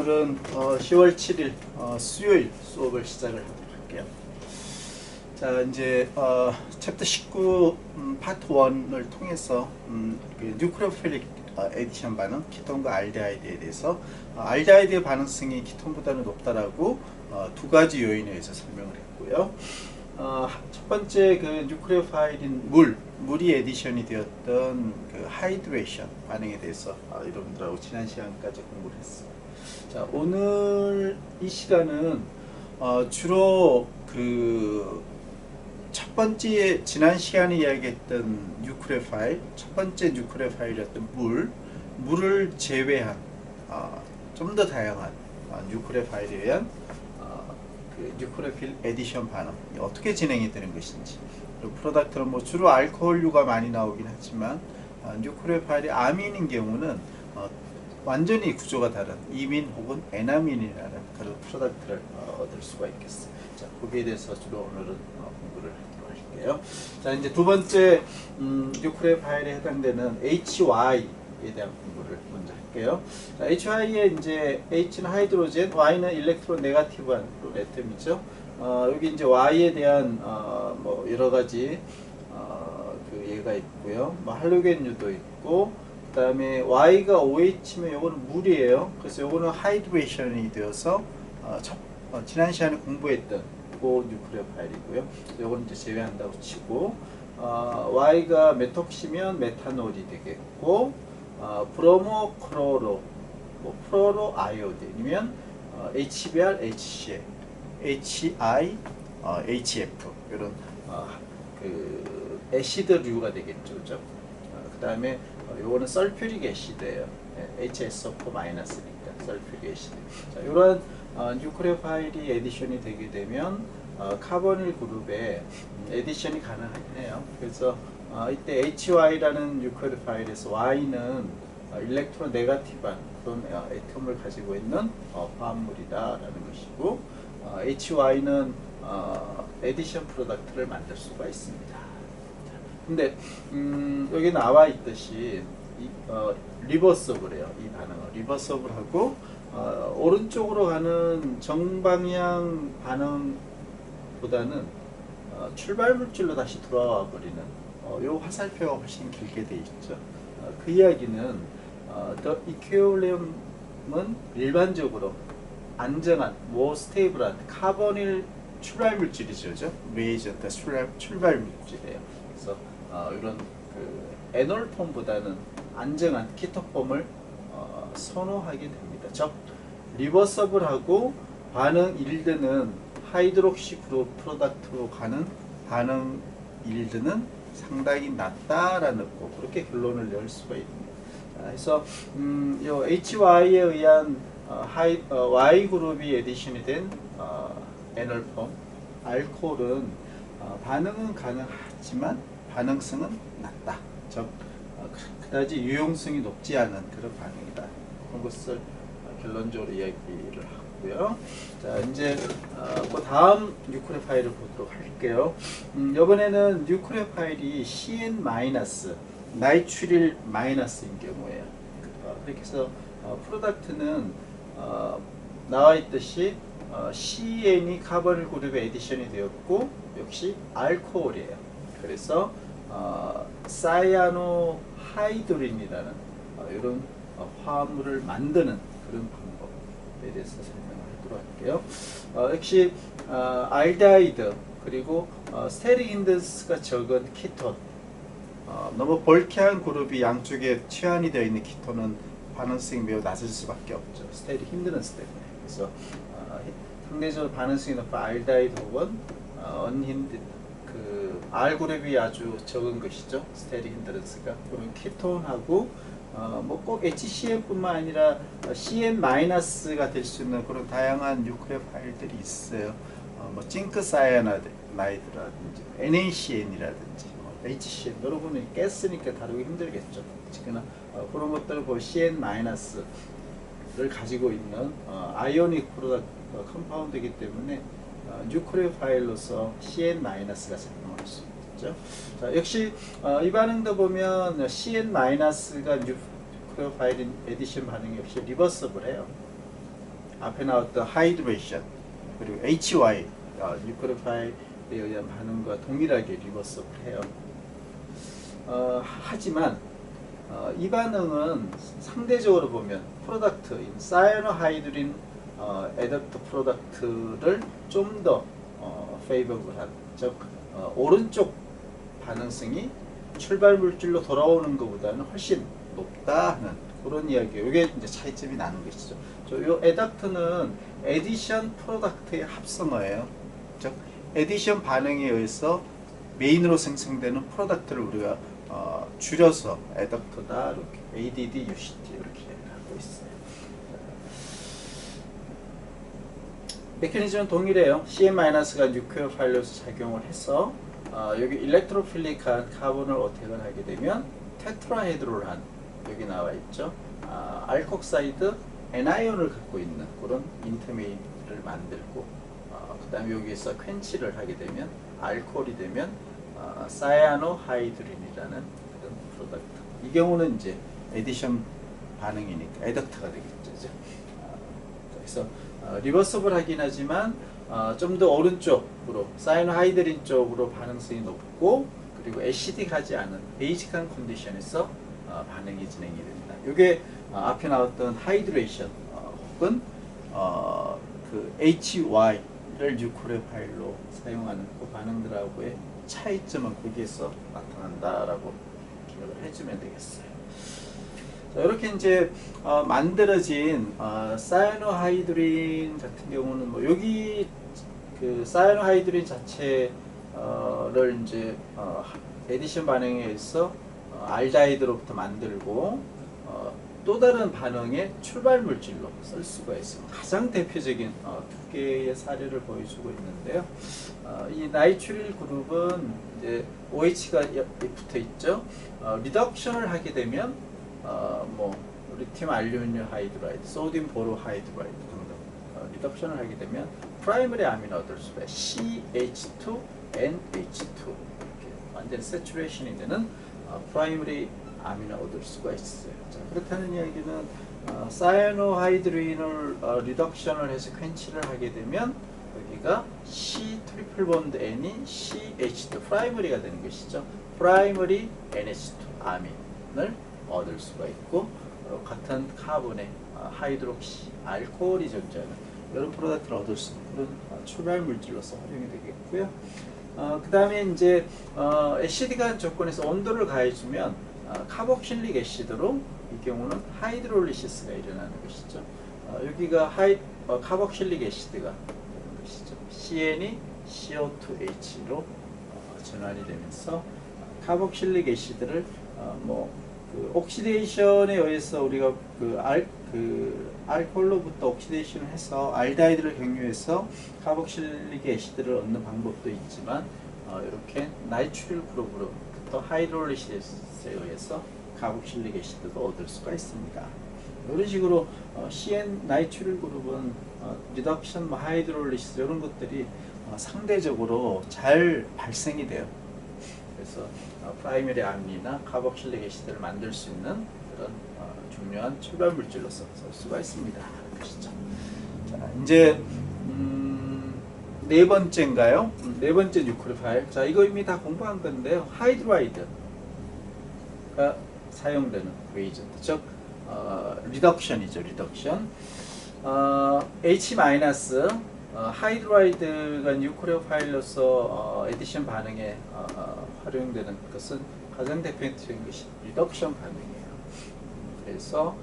오늘은 10월 7일 수요일 수업을 시작을 하도록 할게요. 자, 이제 챕터 19 파트 1을 통해서 그 뉴크레오필릭 에디션 반응, 키톤과 알데하이드에 대해서 알데하이드의 반응성이 키톤보다는 높다라고 두 가지 요인에 의해서 설명을 했고요. 첫 번째 그 뉴크레오파일인 물이 에디션이 되었던 그 하이드레이션 반응에 대해서 여러분들하고 지난 시간까지 공부를 했어요. 자, 오늘 이 시간은 주로 그 첫 번째 지난 시간에 이야기했던 뉴크레오파일, 첫 번째 뉴크레오파일이었던 물을 제외한 좀 더 다양한 뉴크레오파일에 의한 그 뉴크레오필 에디션 반응이 어떻게 진행이 되는 것인지, 그리고 프로덕트는 뭐 주로 알코올류가 많이 나오긴 하지만 뉴크레오파일이 아민인 경우는 완전히 구조가 다른 이민 혹은 에나민이라는 그런 프로덕트를 얻을 수가 있겠어요. 자, 거기에 대해서 주로 오늘은 공부를 하도록 할게요. 자, 이제 두 번째 뉴크레오파일에 해당되는 HY에 대한 공부를 먼저 할게요. 자, HY에 이제 H는 하이드로젠, Y는 일렉트론 네가티브한 애텀이죠. 여기 이제 Y에 대한 뭐 여러 가지 그 예가 있고요. 뭐 할로겐유도 있고, 그 다음에 Y가 OH면 요거는 물이에요. 그래서 요거는 하이드레이션이 되어서 지난 시간에 공부했던 그 뉴크레오파일이고요. 요거는 이제 제외한다고 치고, Y가 메톡시면 메탄올이 되겠고, 브로모크로로, 뭐 프로로 아이오딘이면 HBr, HCl, HI, HF 이런 그 애시드류가 되겠죠, 그죠? 그 다음에 요거는 설퓨릭 애시드예요. HSO4-니까 설퓨릭 애시드. 자, 이러한 뉴크레오파일이 에디션이 되게 되면 카보닐 그룹에 에디션이 가능해요. 그래서 이때 HY라는 뉴크레오파일에서 Y는 일렉트론 네가티브한 그런 애텀을 가지고 있는 화합물이다라는 것이고, HY는 에디션 프로덕트를 만들 수가 있습니다. 근데 여기 나와 있듯이 리버서블이에요. 이 반응은 리버서블하고 오른쪽으로 가는 정방향 반응보다는 출발 물질로 다시 돌아와 버리는 요 화살표가 훨씬 길게 돼 있죠. 그 이야기는 더 이퀴올리움은 일반적으로 안정한, 뭐 스테이블한 카보닐 출발 물질이죠, 그죠? 레이전트 출발 물질이에요. 그래서 이런 그 에놀 폼보다는 안정한 키토 폼을 선호하게 됩니다. 즉 리버서블하고 반응 일드는 하이드록시 그룹 프로덕트로 가는 반응 일드는 상당히 낮다라는 거, 그렇게 결론을 낼 수가 있습니다. 그래서 요 HY에 의한 Y 그룹이 에디션이 된 에놀 폼 알코올은 반응은 가능하지만 반응성은 낮다. 즉 그다지 유용성이 높지 않은 그런 반응이다. 그런 것을 결론적으로 이야기를 하고요. 자, 이제 그 다음 뉴크레오파일을 보도록 할게요. 이번에는 뉴크레오파일이 CN- 나이트릴 마이너스인 경우에요. 그렇게 해서 프로덕트는 나와 있듯이 CN이 카보닐 그룹에 에디션이 되었고 역시 알코올이에요. 그래서 사이아노하이드린이라는 이런 화합물을 만드는 그런 방법에 대해서 설명을 하도록 할게요. 역시 알데하이드 그리고 스테릭 인덴스가 적은 키톤, 너무 벌케한 그룹이 양쪽에 취한이 되어 있는 키톤은 반응성이 매우 낮을 수밖에 없죠. 스테릭 힌드런스 때문에. 그래서 상대적으로 반응성이 높은 알데하이드 혹은 언힌드 그 R 그룹이 아주 적은 것이죠. 스테릭 힌드런스가. 그러면 키톤하고 뭐 꼭 HCn뿐만 아니라 CN-가 될 수 있는 그런 다양한 뉴크레오파일들이 있어요. 뭐 징크 사이아나이드라든지 NaCn이라든지 HCn, 여러분이 가스니까 다루기 힘들겠죠. 특히나 그런 것들을 CN-를 가지고 있는 아이오닉 프로덕트 컴파운드이기 때문에 뉴크레오파일로서 CN-가 작용할 수 있죠. 자, 역시 이 반응도 보면 CN-가 뉴크레오파일 에디션 반응이 역시 리버서블해요. 앞에 나왔던 하이드레이션 그리고 HY 뉴크레오파일에 의한 반응과 동일하게 리버서블 해요. 하지만 이 반응은 상대적으로 보면 프로덕트 사이아노하이드린 애덕트 프로덕트를 좀 더 페이버블한, 즉 오른쪽 반응성이 출발 물질로 돌아오는 것보다는 훨씬 높다 하는 그런 이야기예요. 이게 이제 차이점이 나는 것이죠. 이 애덕트는 에디션 프로덕트의 합성어예요. 즉 에디션 반응에 의해서 메인으로 생성되는 프로덕트를 우리가 줄여서 애덕트다 이렇게 ADD, UCT 이렇게 하고 있어요. 메커니즘은 동일해요. CN-가 뉴크레오파일로스 작용을 해서 여기 일렉트로필릭한 카본을 어택을 하게 되면 테트라헤드롤한 여기 나와 있죠. 알콕사이드 애나이온을 갖고 있는 그런 인터메인을 만들고 그 다음에 여기에서 퀸치를 하게 되면 알코올이 되면 사이아노하이드린이라는 그런 프로덕트. 이 경우는 이제 에디션 반응이니까 애덕트가 되겠죠. 그래서 리버서블 하긴 하지만 좀 더 오른쪽으로 사이아노하이드린 쪽으로 반응성이 높고 그리고 애시딕하지 않은 베이직한 컨디션에서 반응이 진행이 됩니다. 이게 앞에 나왔던 하이드레이션 혹은 그 HY를 뉴크레오파일로 사용하는 그 반응들하고의 차이점은 거기에서 나타난다라고 기억을 해주면 되겠어요. 자, 이렇게 이제 만들어진 사이아노하이드린 같은 경우는 뭐 여기 그 사이아노하이드린 자체를 이제 에디션 반응에 의해서 알데하이드로부터 만들고 또 다른 반응의 출발 물질로 쓸 수가 있습니다. 가장 대표적인 두 개의 사례를 보여주고 있는데요. 이 나이트릴 그룹은 이제 OH가 붙어 있죠. 리덕션을 하게 되면 뭐 리튬 알루미늄 하이드라이드, 소디움 보로 하이드라이드 등등 리덕션을 하게 되면 프라이머리 아미노 얻을 수가 CH2, NH2 이렇게 완전 세츄레이션이 되는 프라이머리 아미노 얻을 수가 있어요. 자, 그렇다는 이야기는 사이아노하이드린을 리덕션을 해서 퀸치를 하게 되면 여기가 C 트리플 본드 N이 CH2 프라이머리가 되는 것이죠. 프라이머리 NH2 아민을 얻을 수가 있고 같은 카본의 하이드록시 알코올이 존재하는 이런 프로덕트를 얻을 수 있는 그런 출발 물질로서 활용이 되겠고요. 그 다음에 이제 애시드한 조건에서 온도를 가해주면 카복실릭 애시드로 이 경우는 하이드롤리시스가 일어나는 것이죠. 여기가 카복실릭 애시드가 되는 것이죠. CN이 CO2H로 전환이 되면서 카복실릭 애시드를 그 옥시데이션에 의해서 우리가 알코올로부터 옥시데이션을 해서 알데하이드를 경유해서 카복실릭 애시드를 얻는 방법도 있지만 이렇게 나이트릴 그룹으로부터 하이드롤리시스에 의해서 카복실릭 애시드도 얻을 수가 있습니다. 이런 식으로 CN 나이트릴 그룹은 리덕션, 하이드롤리시스 이런 것들이 상대적으로 잘 발생이 돼요. 그래서 프라이머리 암이나 카복실릭 애시드를 만들 수 있는 그런 중요한 출발 물질로서 쓸 수가 있습니다. 보시죠. 자, 이제 네 번째인가요? 네 번째 뉴크레오파일. 자, 이거 이미 다 공부한 건데요. 하이드라이드가 사용되는 레이전트, 즉 리덕션이죠. 리덕션. H- 하이드라이드가 뉴크레오파일로서 에디션 반응에 활용되는 것은 가장 대표적인 것이 리덕션 반응이에요. 그래서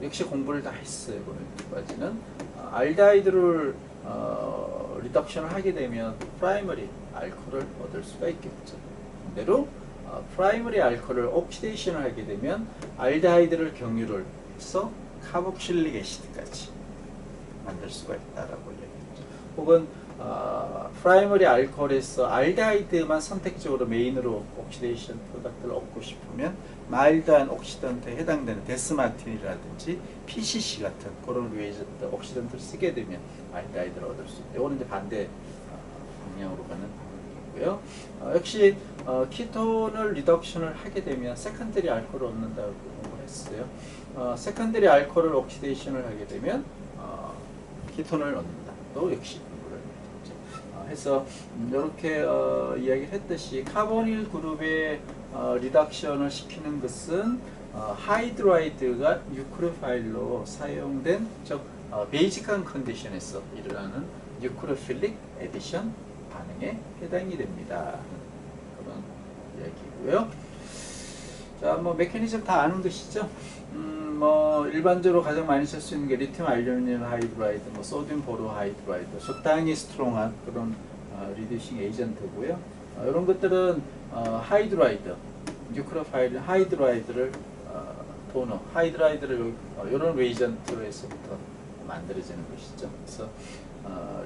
역시 공부를 다 했어요. 여기까지는 알데하이드를 리덕션을 하게 되면 프라이머리 알코올을 얻을 수가 있겠죠. 반대로 프라이머리 알코올을 옥시데이션을 하게 되면 알데하이드를 경유를 해서 카복실릭 애시드까지 만들 수가 있다라고 얘기했죠. 혹은 프라이머리 알코올에서 알데하이드만 선택적으로 메인으로 옥시데이션 프로덕트를 얻고 싶으면 마일드한 옥시던트에 해당되는 데스마틴이라든지 PCC 같은 그런 리에이전트 옥시던트를 쓰게 되면 알데하이드를 얻을 수 있다. 이거는 이제 반대 방향으로 가는 방법이고요. 역시 키톤을 리덕션을 하게 되면 세컨더리 알코올을 얻는다고 공부를 했어요. 세컨더리 알코올을 옥시데이션을 하게 되면 키톤을 얻는다. 또 역시 공부를 했죠. 해서 이렇게 이야기를 했듯이 카보닐 그룹의 리덕션을 시키는 것은 하이드라이드가 뉴크레오파일로 사용된 즉 베이직한 컨디션에서 일어나는 뉴크레오필릭 에디션 반응에 해당이 됩니다. 그런 이야기고요. 자, 뭐 메커니즘 다 아는 것이죠. 뭐 일반적으로 가장 많이 쓸 수 있는 게 리튬 알루미늄 하이드라이드, 뭐 소듐 보로 하이드라이드, 적당히 스트롱한 그런 리듀싱 에이전트고요. 이런 것들은 하이드라이드, 뉴크레오파일 하이드라이드를 도너, 하이드라이드를 이런 레이전트에서부터 만들어지는 것이죠. 그래서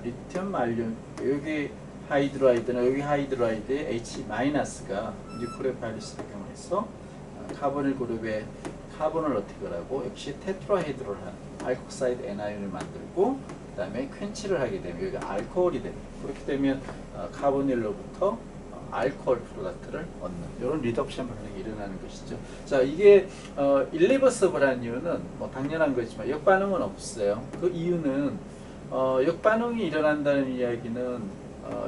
리튬 알루미늄 여기 하이드라이드나 여기 하이드라이드의 H-가 뉴크레오파일을 적용해서 카보닐 그룹의 카본을 어떻게 하고 역시 테트라헤드롤한 알코사이드 애나이온을 만들고 그 다음에 퀸치를 하게 되면 여기가 알코올이 됩니다. 그렇게 되면 카보닐로부터 알코올 프로덕트를 얻는 이런 리덕션 반응이 일어나는 것이죠. 자, 이게 일리버서블한 이유는 뭐 당연한 거지만 역반응은 없어요. 그 이유는 역반응이 일어난다는 이야기는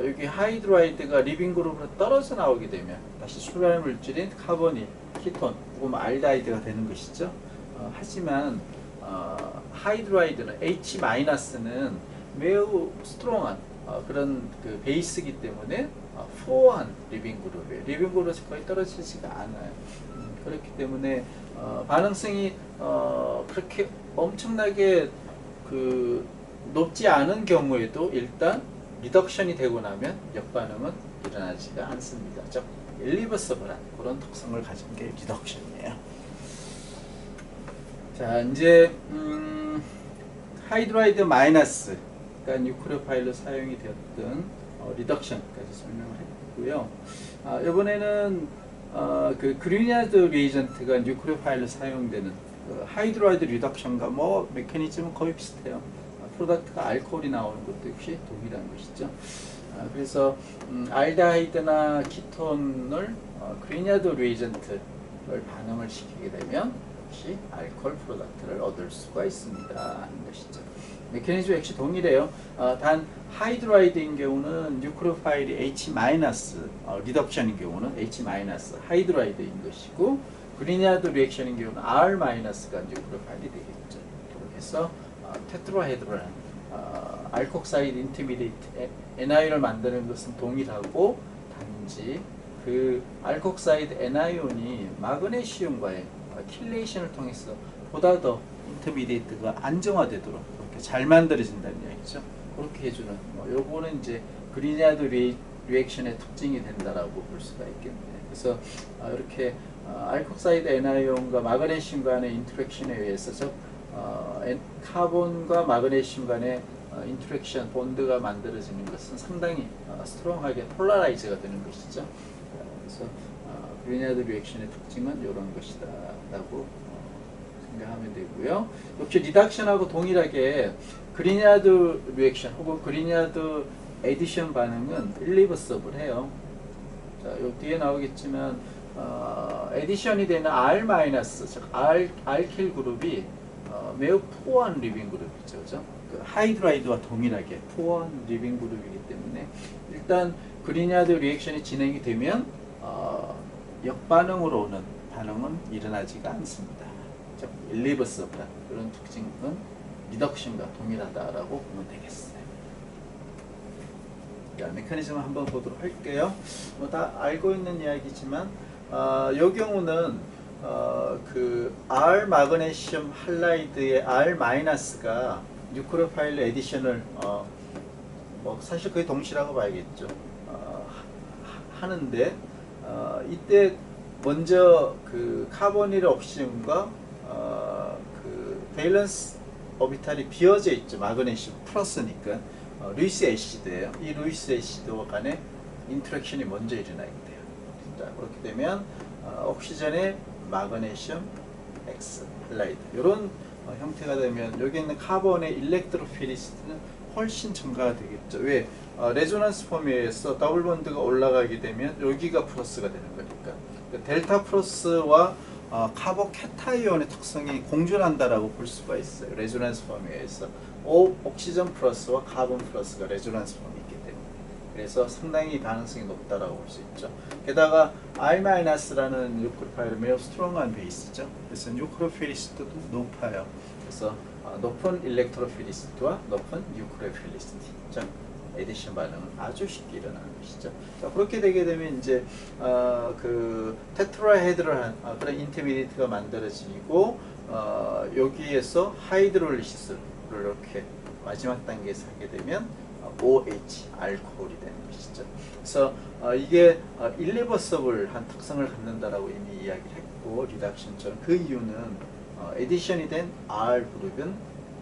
여기 하이드라이드가 리빙 그룹으로 떨어져 나오게 되면 다시 출발 물질인 카보닐, 키톤, 혹은 알데하이드가 되는 것이죠. 하지만 하이드라이드는 H-는 매우 스트롱한 그런 그 베이스이기 때문에 포어한 리빙 그룹이에요. 리빙 그룹에서 거의 떨어지지가 않아요. 그렇기 때문에 반응성이 그렇게 엄청나게 그 높지 않은 경우에도 일단 리덕션이 되고 나면 역반응은 일어나지가 않습니다. 즉 일리버서블한 그런 특성을 가진 게 리덕션이에요. 자, 이제 하이드라이드 마이너스, 그러니까 뉴크레오파일로 사용이 되었던 리덕션까지 설명을 했고요. 이번에는 그 그리냐드 리에이전트가 뉴크레오파일로 사용되는 그 하이드라이드 리덕션과 뭐 메커니즘은 거의 비슷해요. 프로덕트가 알코올이 나오는 것도 역시 동일한 것이죠. 그래서 알데하이드나 키톤을 그리냐드 리에이전트를 반응을 시키게 되면 역시 알코올 프로덕트를 얻을 수가 있습니다 하는 것이죠. 메커니즘 역시 동일해요. 단 하이드라이드인 경우는 뉴크레오파일이 H- 리덕션인 경우는 H- 하이드라이드인 것이고 그리냐드 리액션인 경우는 R-가 뉴크레오파일이 되겠죠. 그래서 테트라헤드롤한 알콕사이드 인터미디에이트 애나이온을 만드는 것은 동일하고 단지 그 알콕사이드 애나이온이 마그네슘과의 킬레이션을 통해서 보다 더 인터미디에이트가 안정화되도록 그렇게 잘 만들어진다는 이야기죠. 그렇게 해주는 요거는 이제 그리냐드 리액션의 특징이 된다라고 볼 수가 있겠네요. 그래서 이렇게 알콕사이드 애나이온과 마그네슘 간의 인터랙션에 의해서 즉 카본과 마그네슘 간의 인터랙션 본드가 만들어지는 것은 상당히 스트롱하게 폴라라이즈가 되는 것이죠. 그래서 그리냐드 리액션의 특징은 이런 것이다 라고 생각하면 되고요. 역시 리덕션하고 동일하게 그리냐드 리액션 혹은 그리냐드 에디션 반응은 일리버서블해요. 자, 요 뒤에 나오겠지만 에디션이 되는 R-, 즉 알킬 그룹이 매우 포어한 리빙 그룹이죠. 그죠? 그 하이드라이드와 동일하게 포어한 리빙 그룹이기 때문에 일단 그리냐드 리액션이 진행이 되면 역반응으로 오는 반응은 일어나지가 않습니다. 즉 일리버서블한 그런 특징은 리덕션과 동일하다라고 보면 되겠어요. 자, 메커니즘을 한번 보도록 할게요. 뭐 다 알고 있는 이야기지만 이 경우는 그 R 마그네슘 할라이드의 R-가 뉴크레오파일 에디션을 뭐 사실 거의 동시라고 봐야겠죠. 하는데 이때 먼저 그 카보닐 옵시즘과 그 밸런스 오비탈이 비어져 있죠. 마그네슘 플러스니까 루이스 애시드예요. 이 루이스 애시드와 간의 인터랙션이 먼저 일어나게 돼요. 자, 그렇게 되면 옥시전의 마그네슘 X 할라이드 이런 형태가 되면 여기 있는 카본의 일렉트로피리시티는 훨씬 증가가 되겠죠. 왜? 레조넌스 폼에 의해서 더블 본드가 올라가게 되면 여기가 플러스가 되는 거니까 델타 플러스와 카보캐타이온의 특성이 공존한다라고 볼 수가 있어요. 레조넌스 폼에 의해서 옥시전 플러스와 카본 플러스가 레조넌스 폼이 있기 때문에 그래서 상당히 반응성이 높다라고 볼 수 있죠. 게다가 R-라는 뉴크리오파일은 매우 스트롱한 베이스죠. 그래서 뉴크리오피리시티도 높아요. 그래서 높은 일렉트로피리시티와 높은 뉴크리오피리시티, 즉 에디션 반응은 아주 쉽게 일어나는 것이죠. 자, 그렇게 되게 되면 이제 그 테트라헤드럴 그런 인터미디에이트가 만들어지고 여기에서 하이드롤리시스를 이렇게 마지막 단계에서 하게 되면 OH 알코올이 되는 것이죠. 그래서 이게 일리버서블한 특성을 갖는다라고 이미 이야기를 했고 리덕션처럼 그 이유는 에디션이 된 R 그룹은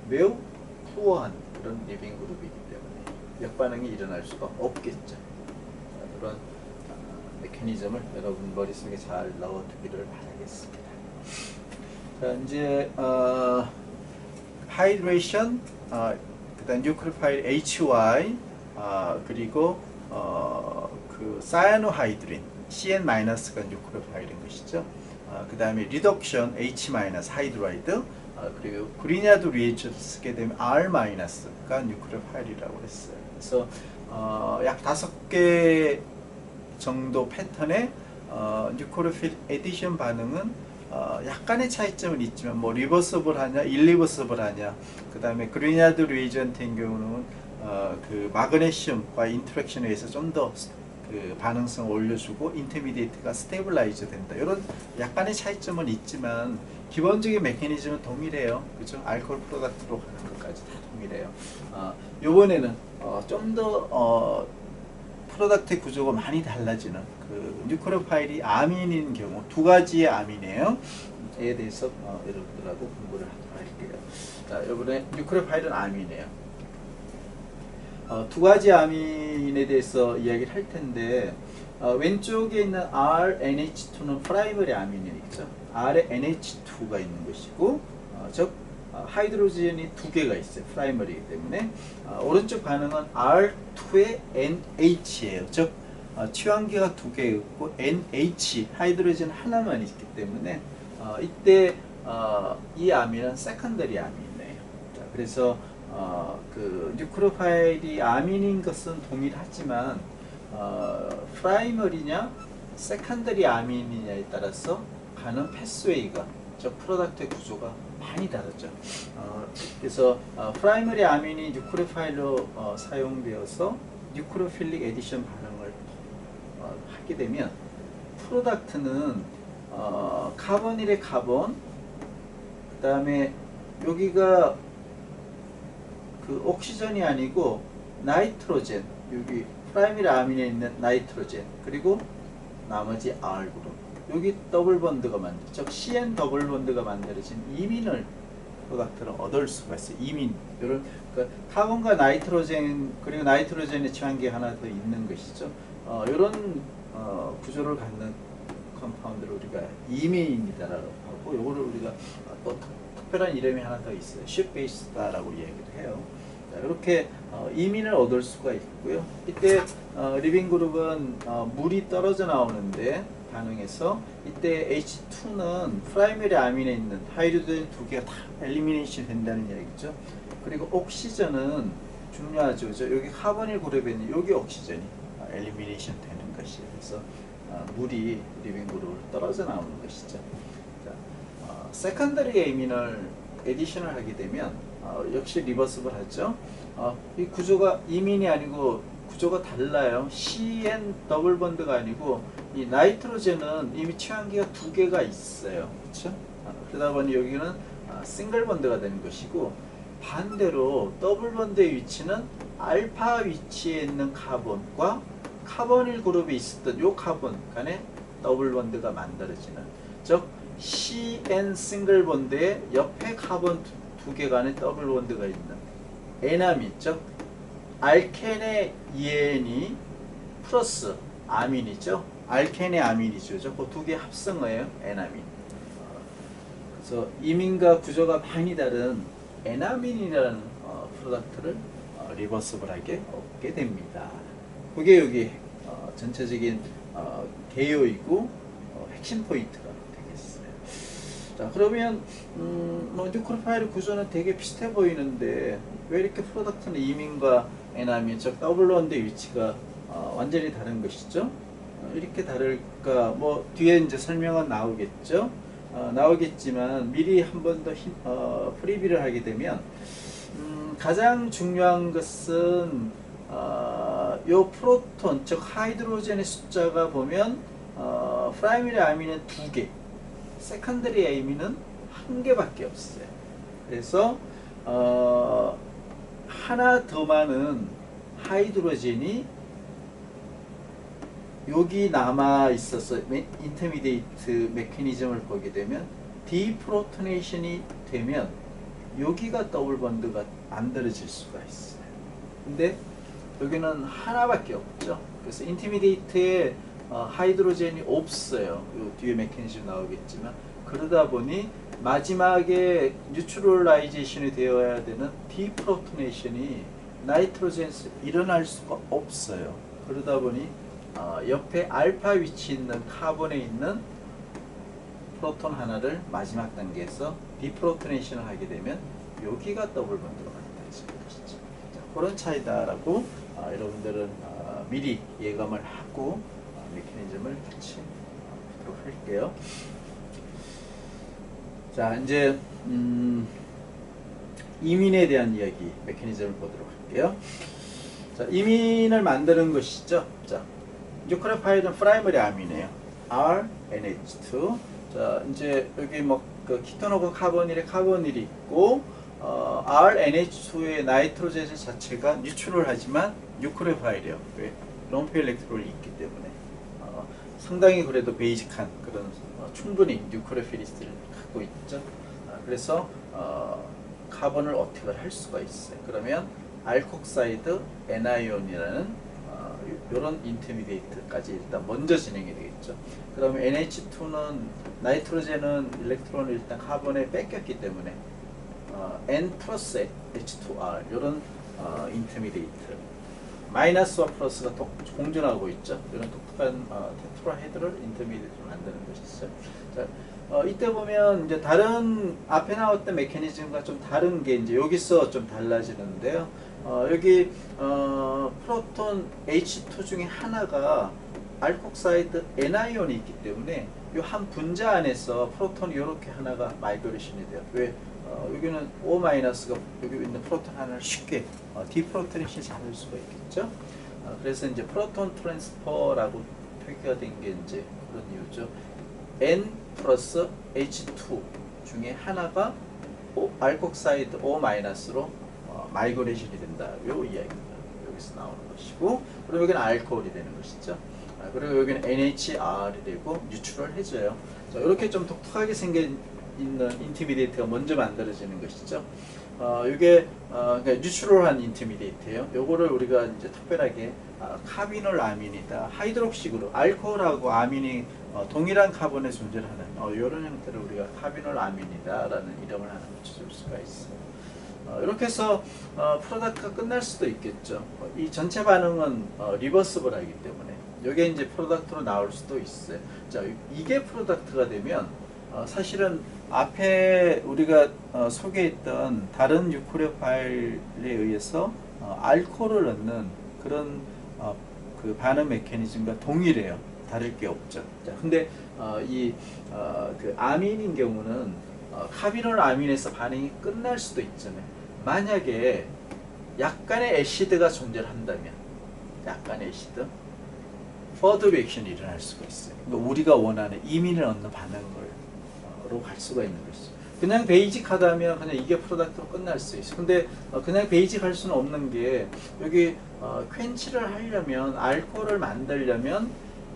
매우 푸어한 그런 리빙 그룹이기 때문에 역반응이 일어날 수가 없겠죠. 그런 메커니즘을 여러분 머릿속에 잘 넣어두기를 바라겠습니다. 자, 이제 하이드레이션, 그다음 뉴크리오파일 HY, 그리고 그 사야노하이드린 CN-가 뉴크리오파일인 것이죠. 그 다음에 리덕션 H- 하이드라이드, 그리고 그리냐드 리에이션을 쓰게 되면 R-가 뉴크리오파일이라고 했어요. 그래서 약 5개 정도 패턴의 뉴크리오필 에디션 반응은 약간의 차이점은 있지만 뭐 리버서블하냐, 일리버서블하냐, 그 다음에 그리냐드 리에이전트인 경우는 그 마그네슘과 인터랙션에 의해서 좀 더 그 반응성을 올려주고 인터미디에이트가 스테이블라이즈 된다. 이런 약간의 차이점은 있지만 기본적인 메커니즘은 동일해요. 그죠? 알코올 프로덕트로 가는 것까지 다 동일해요. 요번에는 좀 더 프로덕트의 구조가 많이 달라지는 그 뉴크리오파일이 아민인 경우 2가지의 아민이에요. 에 대해서 여러분들하고 공부를 하도록 할게요. 자, 이번에 뉴크리오파일은 아민이에요. 2가지 아민에 대해서 이야기를 할 텐데 왼쪽에 있는 RNH2는 프라이머리 아민이죠. R에 NH2가 있는 것이고 즉 하이드로젠이 2개가 있어요. 프라이머리이기 때문에 오른쪽 반응은 R2에 NH예요. 즉 취환기가 2개 있고 NH 하이드로젠 하나만 있기 때문에 이때 이 아민은 세컨더리 아민이에요. 자, 그래서 그 뉴크리오파일이 아민인 것은 동일하지만 프라이머리냐 세컨더리 아민이냐에 따라서 가는 패스웨이가 즉 프로덕트의 구조가 많이 다르죠. 그래서 프라이머리 아민이 뉴크리오파일로 사용되어서 뉴크리오필릭 에디션 반응을 하게 되면 프로덕트는 카본 1의 카본, 그 다음에 여기가 그 옥시전이 아니고 나이트로젠, 여기 프라이머리 아민에 있는 나이트로젠, 그리고 나머지 R 그룹, 여기 더블 본드가 즉 CN 더블 본드가 만들어진 이민을 프로덕트를 얻을 수가 있어요. 이민, 이런 그러니까 카본과 나이트로젠 그리고 나이트로젠의 취환기 하나 더 있는 것이죠. 이런 구조를 갖는 컴파운드를 우리가 이민이다라고 하고, 요거를 우리가 또 특별한 이름이 하나 더 있어요. 쉽 베이스다라고 얘기를 해요. 자, 이렇게 이민을 얻을 수가 있고요. 이때 리빙 그룹은 물이 떨어져 나오는데 반응해서 이때 H2는 프라이머리 아민에 있는 하이드로젠 2개가 다 엘리미네이션 된다는 얘기죠. 그리고 옥시전은 중요하죠. 여기 카본일 그룹에 있는 여기 옥시전이 엘리미네이션 되는 것이에요. 그래서 물이 리빙 그룹으로 떨어져 나오는 것이죠. 자, 세컨더리 에이민을 에디션을 하게 되면 역시 리버스블 하죠. 이 구조가 이민이 아니고 구조가 달라요. CN 더블 본드가 아니고 이 나이트로젠은 이미 취환기가 2개가 있어요. 그렇죠? 그러다 보니 여기는 싱글 본드가 되는 것이고, 반대로 더블 본드의 위치는 알파 위치에 있는 카본과 카본일 그룹에 있었던 요 카본 간에 더블 본드가 만들어지는, 즉 CN 싱글 본드의 옆에 카본 2개 간에 더블 본드가 있는 에나민, 즉 알켄의 EN이 플러스 아민이죠. 알켄의 아민이죠. 그 2개 합성어예요. 에나민. 그래서 이민과 구조가 많이 다른 에나민이라는 프로덕트를 리버스블하게 얻게 됩니다. 그게 여기 전체적인 개요이고 핵심 포인트가 되겠어요. 자, 그러면 뭐 뉴크로파일 구조는 되게 비슷해 보이는데 왜 이렇게 프로덕트는 이민과 에나민, 즉 더블 본드의 위치가 완전히 다른 것이죠? 이렇게 다를까? 뭐 뒤에 이제 설명은 나오겠죠? 나오겠지만 미리 한 번 더 프리뷰를 하게 되면 가장 중요한 것은 요 프로톤, 즉 하이드로젠의 숫자가 보면 프라이머리 아민은 2개, 세컨더리 아민은 1개밖에 없어요. 그래서 하나 더 많은 하이드로젠이 여기 남아 있어서 인터미디에이트 메커니즘을 보게 되면 디프로토네이션이 되면 여기가 더블 본드가 만들어질 수가 있어요. 근데 여기는 하나밖에 없죠. 그래서 인터미디에이트에 하이드로젠이 없어요. 요 뒤에 메커니즘 나오겠지만, 그러다 보니 마지막에 뉴트럴라이제이션이 되어야 되는 디프로토네이션이 나이트로젠에서 일어날 수가 없어요. 그러다 보니 옆에 알파 위치 있는 카본에 있는 프로톤 하나를 마지막 단계에서 디프로토네이션을 하게 되면 여기가 더블 본드가 만들어지는 것이죠. 자, 그런 차이다라고 여러분들은 미리 예감을 하고 메커니즘을 같이 보도록 할게요. 자, 이제 이민에 대한 이야기, 메커니즘을 보도록 할게요. 자, 이민을 만드는 것이죠. 자, 뉴크레오파일은 프라이머리 아민이에요. R, NH2. 자, 이제 여기 뭐 그 키톤하고 카보닐에 카보닐이 있고 R, NH2의 나이트로젠 자체가 뉴트럴하지만 뉴크레오파일이에요. 왜? 롱페 일렉트론이 있기 때문에 상당히 그래도 베이직한 그런 충분히 뉴크레오필리스를 갖고 있죠. 그래서 카본을 어택을 할 수가 있어요. 그러면 알콕사이드 애나이온이라는 이런 인터미디에이트까지 일단 먼저 진행이 되겠죠. 그러면 NH2는 나이트로젠은 일렉트론을 일단 카본에 뺏겼기 때문에 N 플러스 H2R 이런 인터미디에이트 마이너스와 플러스가 공존하고 있죠. 이런 독특한 테트라헤드럴 인터미디에이트를 만드는 것이죠. 자, 이때 보면 이제 다른 앞에 나왔던 메커니즘과 좀 다른 게 이제 여기서 좀 달라지는데요. 여기 프로톤 H2 중에 하나가 알콕사이드 애나이온이 있기 때문에 이 한 분자 안에서 프로톤이 이렇게 하나가 마이그레이션이 돼요. 왜? 여기는 O-가 여기 있는 프로톤 하나를 쉽게 디프로토네이션이 잡을 수가 있겠죠. 그래서 이제 프로톤 트랜스퍼라고 표기가 된 게 이제 그런 이유죠. N 플러스 H2 중에 하나가 알콕사이드 O-로 마이그레이션이 된다. 요 이야기입니다. 여기서 나오는 것이고, 그리고 여기는 알코올이 되는 것이죠. 그리고 여기는 NHR이 되고 뉴트럴해져요. 자, 이렇게 좀 독특하게 생긴 있는 인터미디에이트가 먼저 만들어지는 것이죠. 이게 그러니까 뉴트럴한 인터미디에이트예요. 요거를 우리가 이제 특별하게 카비놀 아민이다, 하이드록식으로 알코올하고 아민이 동일한 카본에 존재하는 이런 형태를 우리가 카비놀 아민이다라는 이름을 하나 붙여줄 수가 있어요. 이렇게 해서 프로덕트가 끝날 수도 있겠죠. 이 전체 반응은 리버스블하기 때문에 이게 이제 프로덕트로 나올 수도 있어요. 자, 이게 프로덕트가 되면 사실은 앞에 우리가 소개했던 다른 유크레오파일에 의해서 알코올을 넣는 그런 그 반응 메커니즘과 동일해요. 다를 게 없죠. 자, 근데 그 아민인 경우는 카비놀 아민에서 반응이 끝날 수도 있잖아요. 만약에 약간의 애시드가 존재한다면, 약간의 애시드, 퍼드 리액션이 일어날 수가 있어요. 그러니까 우리가 원하는 이민을 얻는 반응으로 갈 수가 있는 것이죠. 그냥 베이직하다면 그냥 이게 프로덕트로 끝날 수 있어요. 근데 그냥 베이직할 수는 없는 게 여기 퀸치를 하려면, 알코올을 만들려면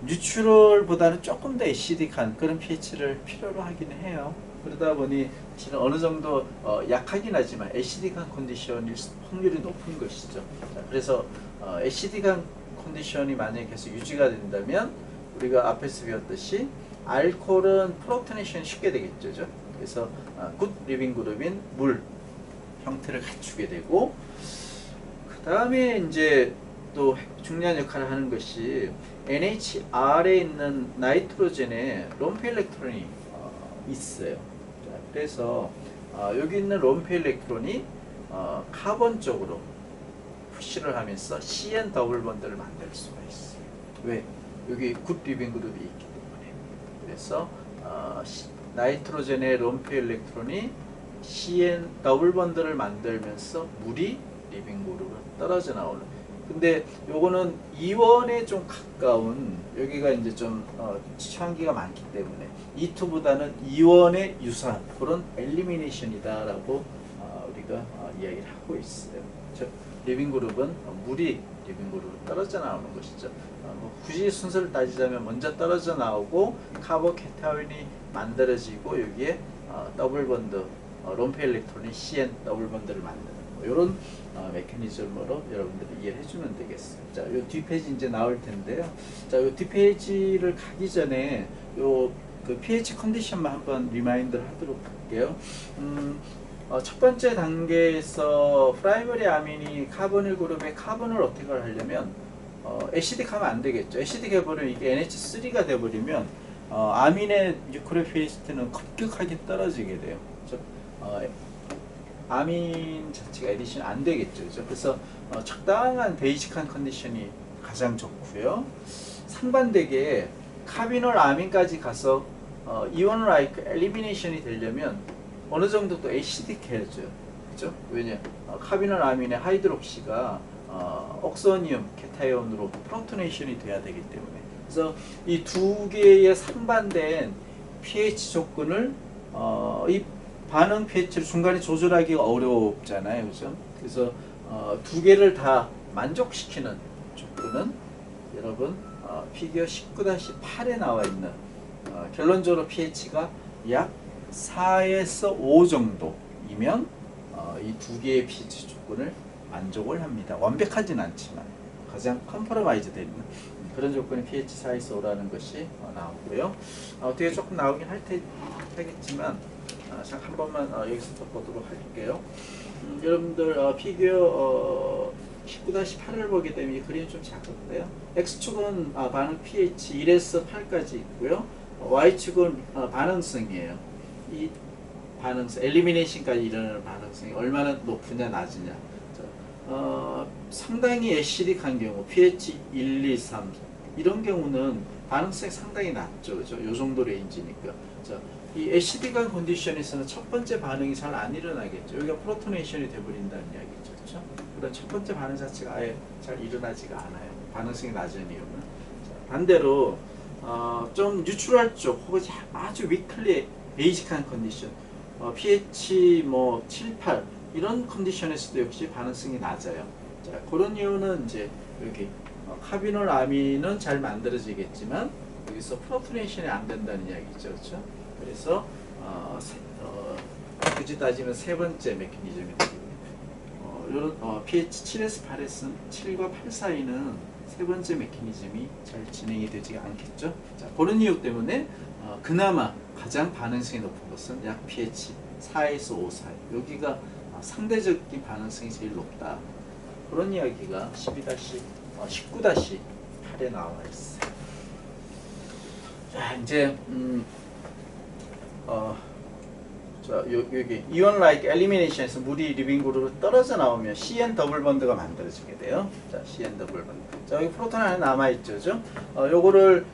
뉴트럴보다는 조금 더 애시딕한 그런 pH를 필요로 하긴 해요. 그러다 보니 사실은 어느 정도 약하긴 하지만 애시딕한 컨디션일 확률이 높은 것이죠. 자, 그래서 애시딕한 컨디션이 만약에 계속 유지가 된다면 우리가 앞에서 배웠듯이 알코올은 프로토네이션이 쉽게 되겠죠. 그래서 굿 리빙 그룹인 물 형태를 갖추게 되고, 그 다음에 이제 또 중요한 역할을 하는 것이 NHR에 있는 나이트로젠에 롬프 일렉트론이 있어요. 그래서 여기 있는 롬프 일렉트론이 카본 쪽으로 푸시를 하면서 CN 더블 본드를 만들 수가 있어요. 왜? 여기 굿 리빙 그룹이 있기 때문에. 그래서 나이트로젠의 롬프 일렉트론이 CN 더블 본드를 만들면서 물이 리빙 그룹으로 떨어져 나오는. 근데 요거는 이원에 좀 가까운, 여기가 이제 좀 취한기가 많기 때문에 E2보다는 이원에 유사한 그런 엘리미네이션이다라고 우리가 이야기를 하고 있어요. 즉 리빙 그룹은 물이 리빙 그룹으로 떨어져 나오는 것이죠. 굳이 순서를 따지자면 먼저 떨어져 나오고 카보케타인이 만들어지고 여기에 더블 본드 롬프 일렉트론이 CN 더블 본드를 만드는 이런 메커니즘으로 여러분들이 이해를 해주면 되겠어요. 자, 요 뒷페이지 이제 나올 텐데요. 자, 요 뒷페이지를 가기 전에 요 그 pH 컨디션만 한번 리마인드를 하도록 할게요. 첫 번째 단계에서 프라이머리 아민이 카보닐 그룹에 카본을 어떻게 하려면 애시딕 하면 안 되겠죠. 애시딕 해버리면 이게 NH3가 돼버리면 아민의 뉴클레오피리스트는 급격하게 떨어지게 돼요. 즉 아민 자체가 에디션 안 되겠죠. 그죠? 그래서 적당한 베이직한 컨디션이 가장 좋고요. 상반되게 카비놀 아민까지 가서 이온 라이크 엘리미네이션이 되려면 어느 정도 또 애시딕 해야죠. 그죠? 왜냐? 카비놀 아민의 하이드록시가 옥소니움 케타이온으로 프로토네이션이 돼야 되기 때문에. 그래서 이 두 개의 상반된 pH 조건을 이 반응 pH를 중간에 조절하기가 어렵잖아요. 그죠? 그래서 두 개를 다 만족시키는 조건은 여러분 피규어 19-8에 나와 있는 결론적으로 pH가 약 4에서 5 정도이면 이 두 개의 pH 조건을 만족을 합니다. 완벽하진 않지만 가장 컴프로마이즈 되는 그런 조건이 pH 4에서 5라는 것이 나오고요. 어떻게 조금 나오긴 하겠지만 한 번만 여기서 또 보도록 할게요. 여러분들 피규어 19-8을 보게 되면 이 그림이 좀 작은데요. X축은 반응 pH 1에서 8까지 있고요. Y축은 반응성이에요. 이 반응성, 엘리미네이션까지 일어나는 반응성이 얼마나 높으냐 낮으냐. 상당히 애시딕한 경우 pH 1, 2, 3 이런 경우는 반응성이 상당히 낮죠. 그죠? 요 정도 레인지니까. 이 애시딕한 컨디션에서는 첫 번째 반응이 잘 안 일어나겠죠. 여기가 프로토네이션이 돼버린다는 이야기죠. 그렇죠? 그런 첫 번째 반응 자체가 아예 잘 일어나지가 않아요. 반응성이 낮은 이유는. 반대로 좀 뉴트럴 쪽 혹은 아주 위클리 베이직한 컨디션 pH 뭐 7, 8 이런 컨디션에서도 역시 반응성이 낮아요. 자, 그런 이유는 이제 여기 카비놀 아민은 잘 만들어지겠지만 여기서 프로토네이션이 안 된다는 이야기죠. 그렇죠? 그래서 굳이 따지면 세 번째 메커니즘이 되겠네요. 이런 pH 7에서 8에서 7과 8 사이는 세 번째 메커니즘이 잘 진행이 되지 않겠죠. 자, 그런 이유 때문에 그나마 가장 반응성이 높은 것은 약 pH 4에서 5 사이. 여기가 상대적인 반응성이 제일 높다. 그런 이야기가 19-8에 나와 있어요. 자, 이제 여기 이온 라이크 엘리미네이션에서 물이 리빙 그룹으로 떨어져 나오면 CN 더블 본드가 만들어지게 돼요. 자, CN 더블 본드. 자, 여기 프로톤 하나 남아 있죠, 죠? 요거를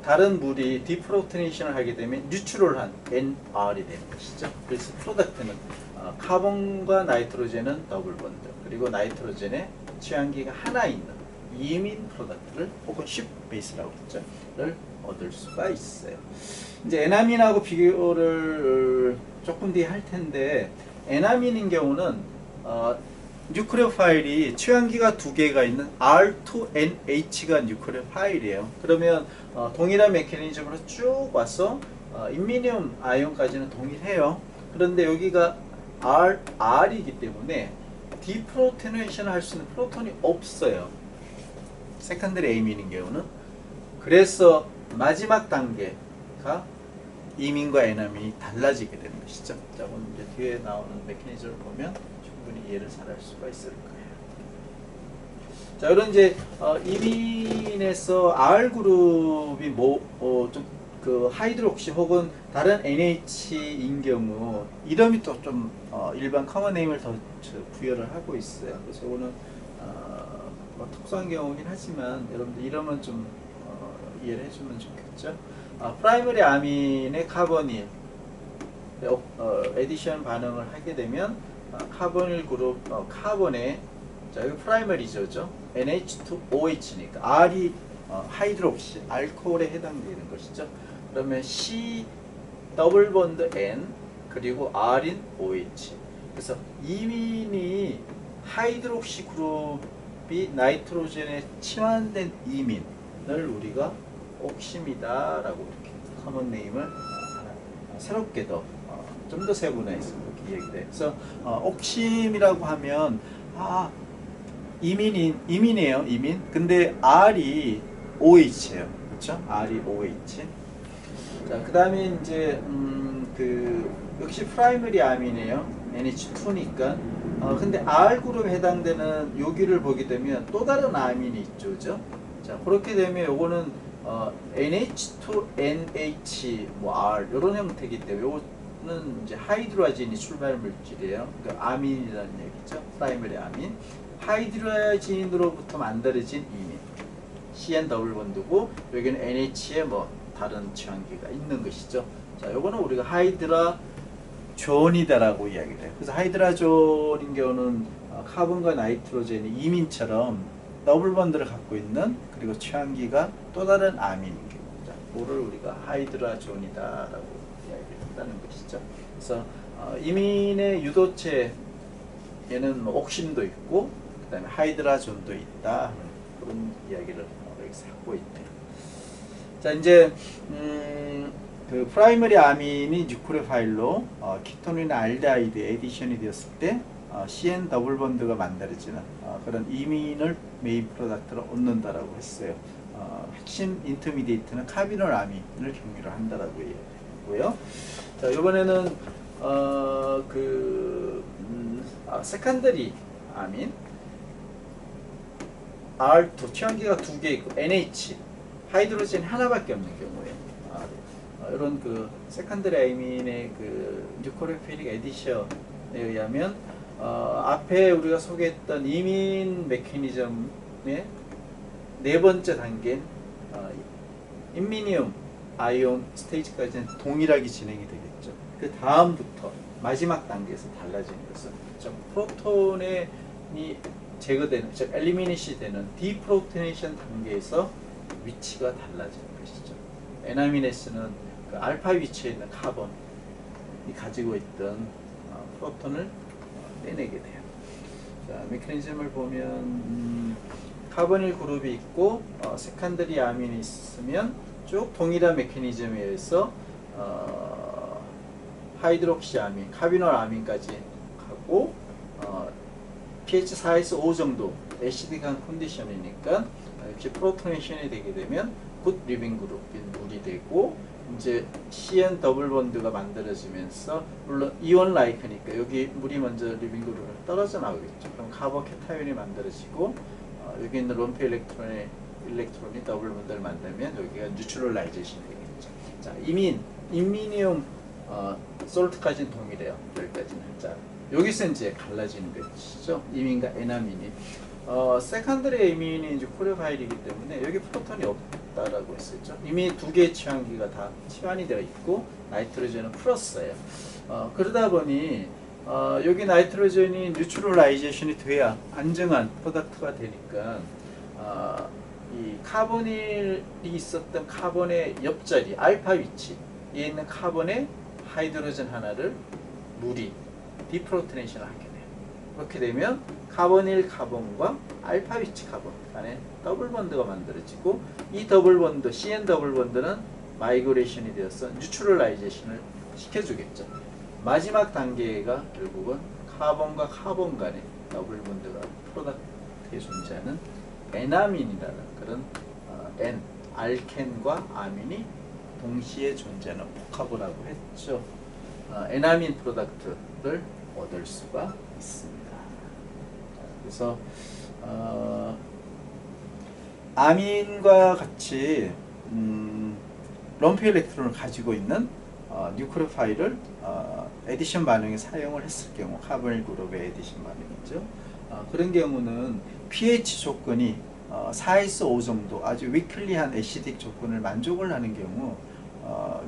다른 물이 디프로토네이션을 하게 되면 뉴트럴한 NR이 되는 것이죠. 그래서 프로덕트는 카본과 나이트로젠은 더블 본드, 그리고 나이트로젠에 취한기가 하나 있는 이민 프로덕트를 혹은 쉽 베이스라고 했죠.를 얻을 수가 있어요. 이제 에나민하고 비교를 조금 뒤에 할 텐데, 에나민인 경우는 뉴클레오파일이 취한기가 두 개가 있는 R2NH가 뉴클레오파일이에요. 그러면 동일한 메커니즘으로 쭉 와서 인미늄 아이온까지는 동일해요. 그런데 여기가 R이기 때문에 디프로토네이션을 할 수 있는 프로톤이 없어요. 세컨더리 에이민인 경우는. 그래서 마지막 단계가 이민과 에나민이 달라지게 되는 것이죠. 자, 오늘 이제 뒤에 나오는 메커니즘을 보면 충분히 이해를 잘할 수가 있을 거예요. 자, 이런 이제 이민에서 R 그룹이 좀 그 하이드록시 혹은 다른 NH인 경우 이름이 또 좀 일반 커먼 네임을 더 부여를 하고 있어요. 그래서 이거는 뭐 특수한 경우긴 하지만 여러분들 이름은 좀 이해를 해주면 좋겠죠. 프라이머리 아민의 카보닐 에디션 반응을 하게 되면 카보닐 그룹 카본의 자 여기 프라이머리죠. NH2OH니까 R이 하이드록시 알코올에 해당되는 것이죠. 그러면 C 더블 본드 N 그리고 R인 OH. 그래서 이민이 하이드록시 그룹이 나이트로젠에 치환된 이민을 우리가 옥심이다라고 이렇게 커먼 네임을 새롭게 더 좀 더 세분화해서 이렇게 얘기돼요. 그래서 옥심이라고 하면 이민이에요, 이민. 근데 R이 OH예요, 그렇죠? R이 OH. 자, 그다음에 이제 역시 프라이머리 아민이에요, NH2니까. 근데 R 그룹에 해당되는 여기를 보게 되면 또 다른 아민이 있죠, 그죠? 자, 그렇게 되면 요거는 NH2NH R 이런 형태이기 때문에 요거는 이제 하이드로아진이 출발 물질이에요. 그러니까 아민이라는 얘기죠. 프라이머리 아민. 하이드로아진으로부터 만들어진 이민. CN 더블 본드고 여기는 NH에 뭐 다른 취환기가 있는 것이죠. 자, 요거는 우리가 하이드라존이다라고 이야기를 해요. 그래서 하이드라존인 경우는 카본과 나이트로젠이 이민처럼 더블 본드를 갖고 있는 그리고 취환기가 또 다른 아민인 경우입니다. 그거를 우리가 하이드라존이다라고 이야기를 한다는 것이죠. 그래서 이민의 유도체에는 뭐 옥심도 있고 그다음에 하이드라존도 있다 그런 이야기를 여기서 하고 있대요. 자 이제 그 프라이머리 아민이 뉴크레오파일로 키토닌이나 알데하이드 에디션이 되었을 때 CN 더블 본드가 만들어지는 그런 이민을 메인 프로덕트로 얻는다라고 했어요. 핵심 인터미디에이트는 카비놀 아민을 경유를 한다라고 얘기했고요. 자 이번에는 세컨더리 아민 R2 취환기가 두 개 있고 NH 하이드로젠 하나밖에 없는 경우에 이런 그 세컨더리 아민의 그 뉴크레오필릭 에디션에 의하면 앞에 우리가 소개했던 이민 메커니즘의 네 번째 단계인 임미니움 아이온 스테이지까지는 동일하게 진행이 되겠죠. 그 다음부터 마지막 단계에서 달라지는 것은 프로톤이 제거되는, 즉 엘리미니시 되는 디프로토네이션 단계에서 위치가 달라지는 것이죠. 에나미네스는 그 알파 위치에 있는 카본이 가지고 있던 프로톤을 떼내게 돼요. 자, 메커니즘을 보면 카보닐 그룹이 있고 세컨더리 아민이 있으면 쭉 동일한 메커니즘에 의해서 하이드록시 아민, 카비놀 아민까지 가고 pH 4에서 5 정도 애시드한 컨디션이니까 역시 프로토네이션이 되게 되면 굿 리빙 그룹인 물이 되고 이제 CN 더블 본드가 만들어지면서 물론 이온 라이크니까 여기 물이 먼저 리빙 그룹으로 떨어져 나오겠죠. 그럼 카보캐타이온이 만들어지고 여기 있는 롬프 일렉트론이 더블 본드를 만들면 여기가 뉴트럴라이제이션이 되겠죠. 자, 임미니움 솔트까지는 동일해요. 여기까지는. 자, 여기서 이제 갈라지는 것이죠. 이민과 에나민이. 세컨더리 이민이 이제 코레오파일이기 때문에 여기 프로톤이 없다라고 했었죠. 이미 두 개의 취환기가 다 치환이 되어 있고 나이트로젠은 풀었어요. 그러다 보니 여기 나이트로젠이 뉴트럴라이제이션이 돼야 안정한 프로덕트가 되니까 이 카보닐이 있었던 카본의 옆자리 알파 위치에 있는 카본의 하이드로젠 하나를 물이 디프로토네이션을 하게 돼요. 그렇게 되면 카보닐 카본과 알파 위치 카본 간에 더블 본드가 만들어지고 이 더블 본드, CN 더블 본드는 마이그레이션이 되어서 뉴트럴라이제이션을 시켜주겠죠. 마지막 단계가 결국은 카본과 카본 간의 더블 본드가 프로덕트에 존재하는 에나민이라는 그런 N, 알켄과 아민이 동시에 존재하는 복합이라고 했죠. 에나민 프로덕트를 얻을 수가 있습니다. 그래서 아민과 같이 럼프 일렉트론을 가지고 있는 뉴크레오파일을 에디션 반응에 사용을 했을 경우, 카보닐 그룹의 에디션 반응이죠. 그런 경우는 pH 조건이 4에서 5 정도 아주 위클리한 애시딕 조건을 만족을 하는 경우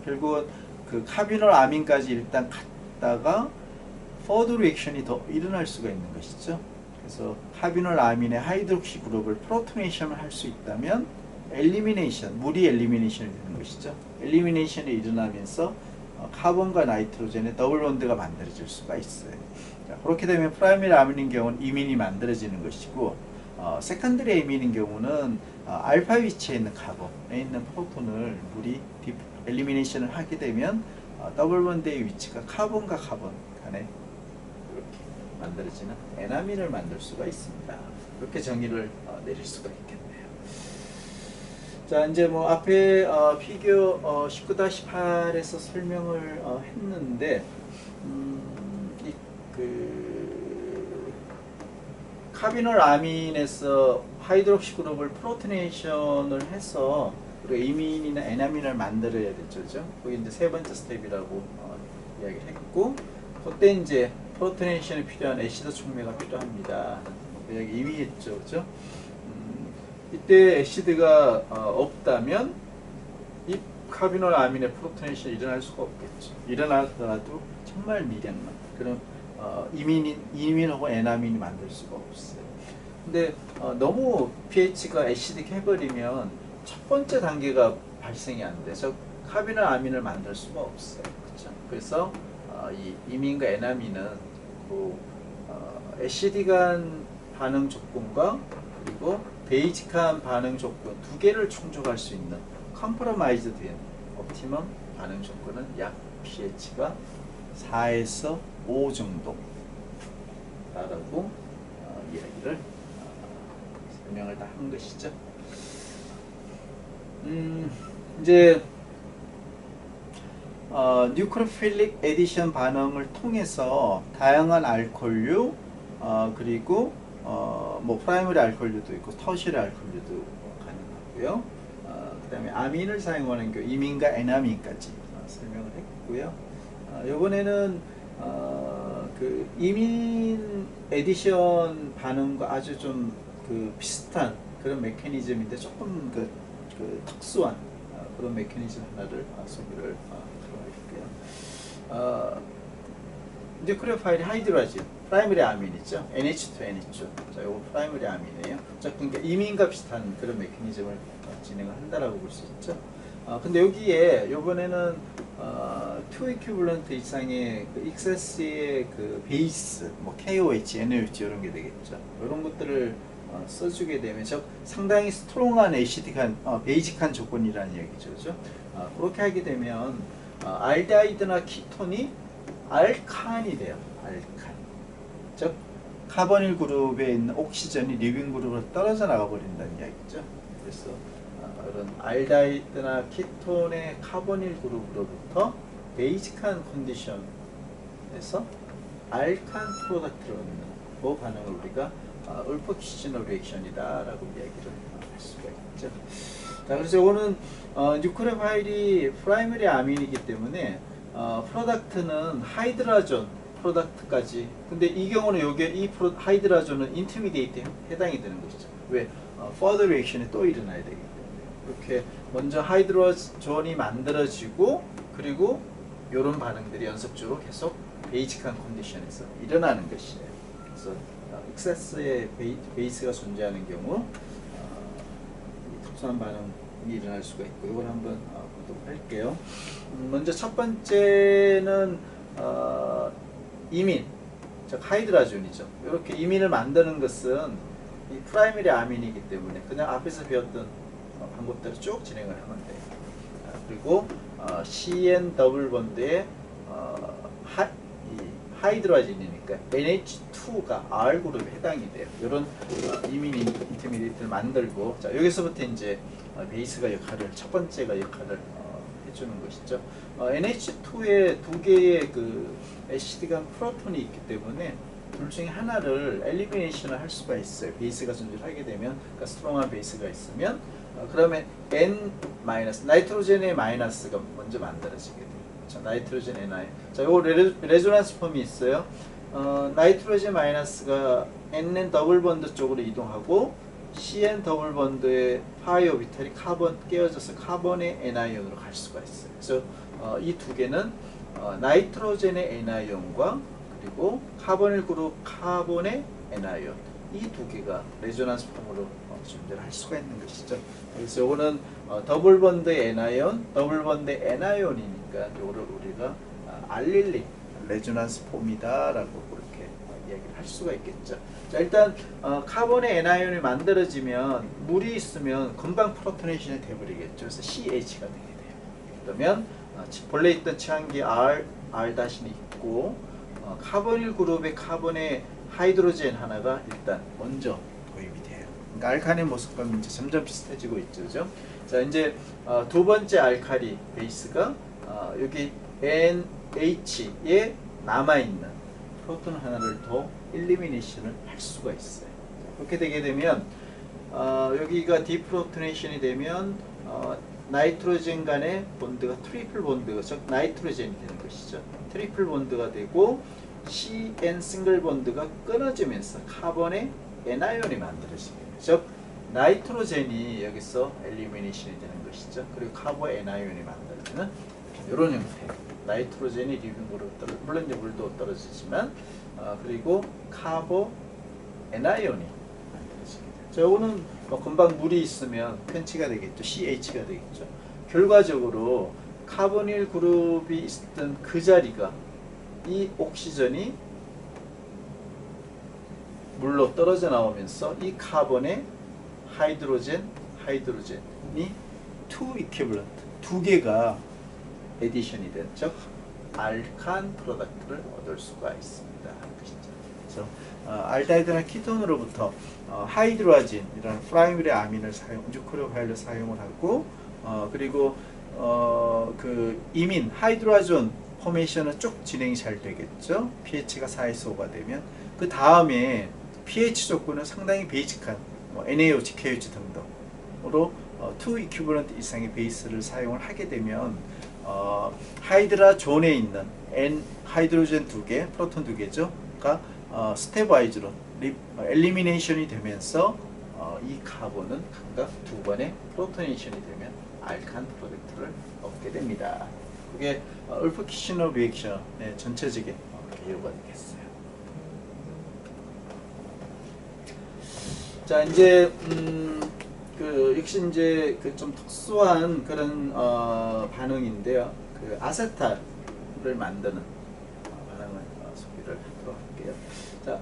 결국은 그 카비놀 아민까지 일단 갔다가 퍼드 리액션이 더 일어날 수가 있는 것이죠. 그래서 카비놀 아민의 하이드록시 그룹을 프로토네이션을 할 수 있다면 엘리미네이션, 물이 엘리미네이션이 되는 것이죠. 엘리미네이션이 일어나면서 카본과 나이트로젠의 더블 본드가 만들어질 수가 있어요. 자, 그렇게 되면 프라이머리 아민인 경우는 이민이 만들어지는 것이고, 세컨더리 아민인 경우는 알파 위치에 있는 카본에 있는 프로톤을 물이 엘리미네이션을 하게 되면 더블 본드의 위치가 카본과 카본 간에 이렇게 만들어지는 에나민을 만들 수가 있습니다. 이렇게 정의를 내릴 수가 있겠네요. 자, 이제 뭐 앞에 피규어 19-8에서 설명을 했는데 카비놀 아민에서 하이드록시 그룹을 프로토네이션을 해서 그리고 이민이나 에나민을 만들어야 되죠. 그게 이제 세 번째 스텝이라고 이야기를 했고, 그때 이제 프로토네이션이 필요한 애시드 촉매가 필요합니다. 여기 이미 했죠, 그죠? 이때 애시드가 없다면 이 카비놀 아민의 프로토네이션이 일어날 수가 없겠죠. 일어나더라도 정말 미량만. 그럼 이민하고 에나민이 만들 수가 없어요. 근데 너무 pH가 애시딕 해버리면 첫 번째 단계가 발생이 안 돼서 카비놀 아민을 만들 수가 없어요. 그렇죠? 그래서 이 이민과 에나민은 그 애시딕한 반응 조건과 그리고 베이직한 반응 조건 두 개를 충족할 수 있는 컴프로마이즈 된 옵티멈 반응 조건은 약 pH가 4에서 5 정도 라고 이야기를 설명을 다 한 것이죠. 이제 뉴크로필릭 에디션 반응을 통해서 다양한 알코올류 그리고 뭐 프라이머리 알코올류도 있고 터시리 알코올류도 가능하고요. 그 다음에 아민을 사용하는 경우 이민과 에나민까지 설명을 했고요. 이번에는 그 이민 에디션 반응과 아주 좀 그 비슷한 그런 메커니즘인데 조금 그 특수한 그런 메커니즘 하나를 소개를 들어볼게요. 뉴크레오파일이 하이드로진 프라이머리 아민이죠. NH2NH2. 자, 이거 프라이머리 아민이에요. 자, 그러니까 이민과 비슷한 그런 메커니즘을 진행을 한다라고 볼 수 있죠. 근데 여기에 이번에는 2 이퀴블런트 이상의 그 익세스의 그 베이스, 뭐 KOH, NOH 이런 게 되겠죠. 이런 것들을 써주게 되면 즉 상당히 스트롱한 애시딕한 베이직한 조건이라는 얘기죠. 그죠? 그렇게 하게 되면 알데하이드나 키톤이 알칸이 돼요. 알칸. 즉 카보닐 그룹에 있는 옥시전이 리빙 그룹으로 떨어져 나가 버린다는 이야기죠. 그래서 이런 알데하이드나 키톤의 카보닐 그룹으로부터 베이직한 컨디션에서 알칸 프로덕트를 얻는 그 반응을 우리가 울퍼키시널 리액션이다라고 이야기를 할 수가 있죠. 자, 그래서 이거는 뉴크레오파일이 프라이머리 아민이기 때문에 프로덕트는 하이드라존 프로덕트까지. 근데 이 경우는 이 하이드라존은 인터미디에이트에 해당이 되는 것이죠. 왜? 퍼더 리액션이 또 일어나야 되기 때문에. 이렇게 먼저 하이드로존이 만들어지고 그리고 이런 반응들이 연속적으로 계속 베이직한 컨디션에서 일어나는 것이에요. 그래서 익세스의 베이스가 존재하는 경우 특수한 반응이 일어날 수가 있고, 이걸 한번 보도록 할게요. 먼저 첫 번째는 이민, 즉 하이드라존이죠. 이렇게 이민을 만드는 것은 이 프라이머리 아민이기 때문에 그냥 앞에서 배웠던 방법대로 쭉 진행을 하면 돼요. 그리고 CN 더블 본드에 하이드라진이니까 NH2가 R 그룹에 해당이 돼요. 이런 이민 인터미디에이트를 만들고, 자, 여기서부터 이제 베이스가 첫 번째가 역할을 해주는 것이죠. NH2에 두 개의 그 애시드간 프로톤이 있기 때문에 둘 중에 하나를 엘리미네이션을 할 수가 있어요. 베이스가 존재하게 되면, 그러니까 스트롱한 베이스가 있으면 그러면 N 마이너스 나이트로젠의 마이너스가 먼저 만들어지게 돼요. 자, 나이트로젠 NI. 자, 요거 레조넌스 폼이 있어요. 나이트로젠 마이너스가 NN 더블 번드 쪽으로 이동하고 CN 더블 번드의 파이 오비탈이 카본 깨어져서 카본의 N아이온으로 갈 수가 있어요. 그래서 이 두 개는 나이트로젠의 N아이온과 그리고 카보닐 그룹 카본의 N아이온, 이 두 개가 레조넌스 폼으로 존재를 할 수가 있는 것이죠. 그래서 요거는 더블 번드의 N아이온, 더블 번드의 N아이온이니까 요거를 우리가 알릴릭 레조넌스 폼이다라고 그렇게 이야기를 할 수가 있겠죠. 자, 일단 카본의 N아이온이 만들어지면 물이 있으면 금방 프로토네이션이 돼버리겠죠. 그래서 CH가 되게 돼요. 그러면 본래 있던 치환기 R-이 있고 카보닐 그룹의 카본의 하이드로젠 하나가 일단 먼저 도입이 돼요. 그러니까 알카리 모습과 이제 점점 비슷해지고 있죠. 그죠? 자, 이제 두 번째 알카리 베이스가 여기 NH에 남아있는 프로톤 하나를 더 일리미네이션을 할 수가 있어요. 그렇게 되게 되면 여기가 디프로토네이션이 되면 나이트로젠 간의 본드가 트리플 본드가, 즉 나이트로젠이 되는 것이죠. 트리플 본드가 되고 CN 싱글 본드가 끊어지면서 카본의 N아이온이 만들어지게 돼요. 즉 나이트로젠이 여기서 엘리미네이션이 되는 것이죠. 그리고 카보 N아이온이 만들어지는 이런 형태. 나이트로젠이 리빙으로 물론 이제 물도 떨어지지만 그리고 카보 N아이온이 만들어지게 돼요. 자, 요거는 금방 물이 있으면 펜치가 되겠죠. CH가 되겠죠. 결과적으로 카보닐 그룹이 있던 그 자리가 이 옥시전이 물로 떨어져 나오면서 이 카본의 하이드로젠이 투 이퀴벌런트, 두 개가 에디션이 된, 즉 알칸 프로덕트를 얻을 수가 있습니다. 그래서 알데히드나 키톤으로부터 하이드로아진 이런 프라이머리 아민을 뉴크레오파일을 사용을 하고 그리고 그 이민 하이드로아존 포메이션은 쭉 진행이 잘 되겠죠. pH가 4에서 5가 되면 그 다음에 pH 조건은 상당히 베이직한 NaOH, KOH 등등으로 투 이퀴벌런트 이상의 베이스를 사용을 하게 되면 하이드라 존에 있는 N 하이드로젠 두 개, 프로톤 두 개죠가 스텝와이즈로 엘리미네이션이 되면서 이 카본은 각각 두 번의 프로토네이션이 되면 알칸 프로덕트를 얻게 됩니다. 그게 울프키시너 리액션의 전체적인 개요가 되겠어요. 자, 이제 그 역시 이제 그 좀 특수한 그런 반응인데요. 그 아세탈을 만드는 반응을 소개를 하도록 할게요. 자,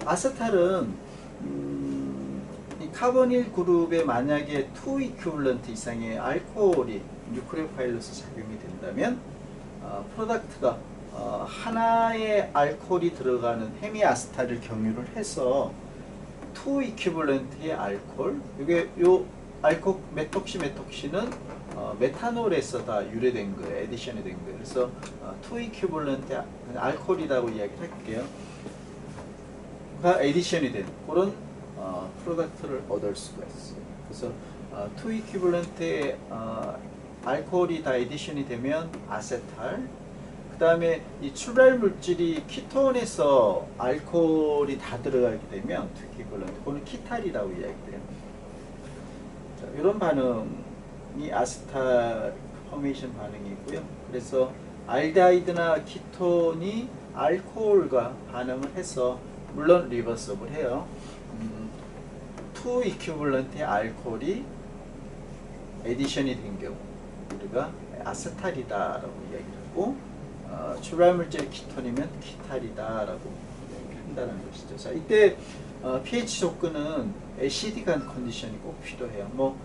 아세탈은 이 카보닐 그룹에 만약에 2 이퀴벌런트 이상의 알코올이 뉴크레오파일로서 작용이 된다면 프로덕트가 하나의 알코올이 들어가는 헤미아세탈을 경유를 해서 2 이퀴벌런트의 알코올, 이게 요 알코 메톡시는 메탄올에서 다 유래된 거예요. 에디션이 된 거예요. 그래서 2 이퀴벌런트 알코올이라고 이야기를 할게요. 가 에디션이 된 그런 프로덕트를 얻을 수가 있어요. 그래서 2 이퀴벌런트의 알코올이 다 에디션이 되면 아세탈, 그 다음에 이 출발 물질이 키톤에서 알코올이 다 들어가게 되면 2 이퀴벌런트, 그거는 키탈이라고 이야기돼요. 자, 이런 반응이 아세탈 포메이션 반응이고요. 그래서 알데하이드나 키톤이 알코올과 반응을 해서 물론 리버서블 해요. 2 이퀴벌런트의 알코올이 에디션이 된 경우 우리가 아세탈이다라고 이야기를 하고 출발물질이 키톤이면 키탈이다라고 이야기를 한다는 것이죠. 자, 이때 pH 조건은 애시디한 컨디션이 꼭 필요해요. 뭐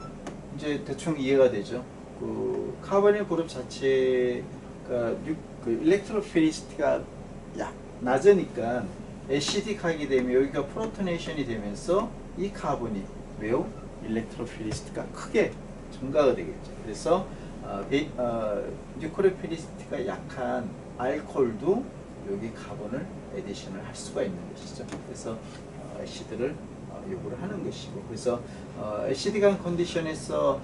이제 대충 이해가 되죠. 그 카보닐 그룹 자체가 그 일렉트로피리시티가 낮으니까 애시딕하게 되면 여기가 프로토네이션이 되면서 이 카본이 매우 일렉트로피리시티가 크게 증가가 되겠죠. 그래서 뉴크레오피리시티가 약한 알코올도 여기 카본을 에디션을 할 수가 있는 것이죠. 그래서 애시드를 요구를 하는 것이고, 그래서 애시드간 컨디션에서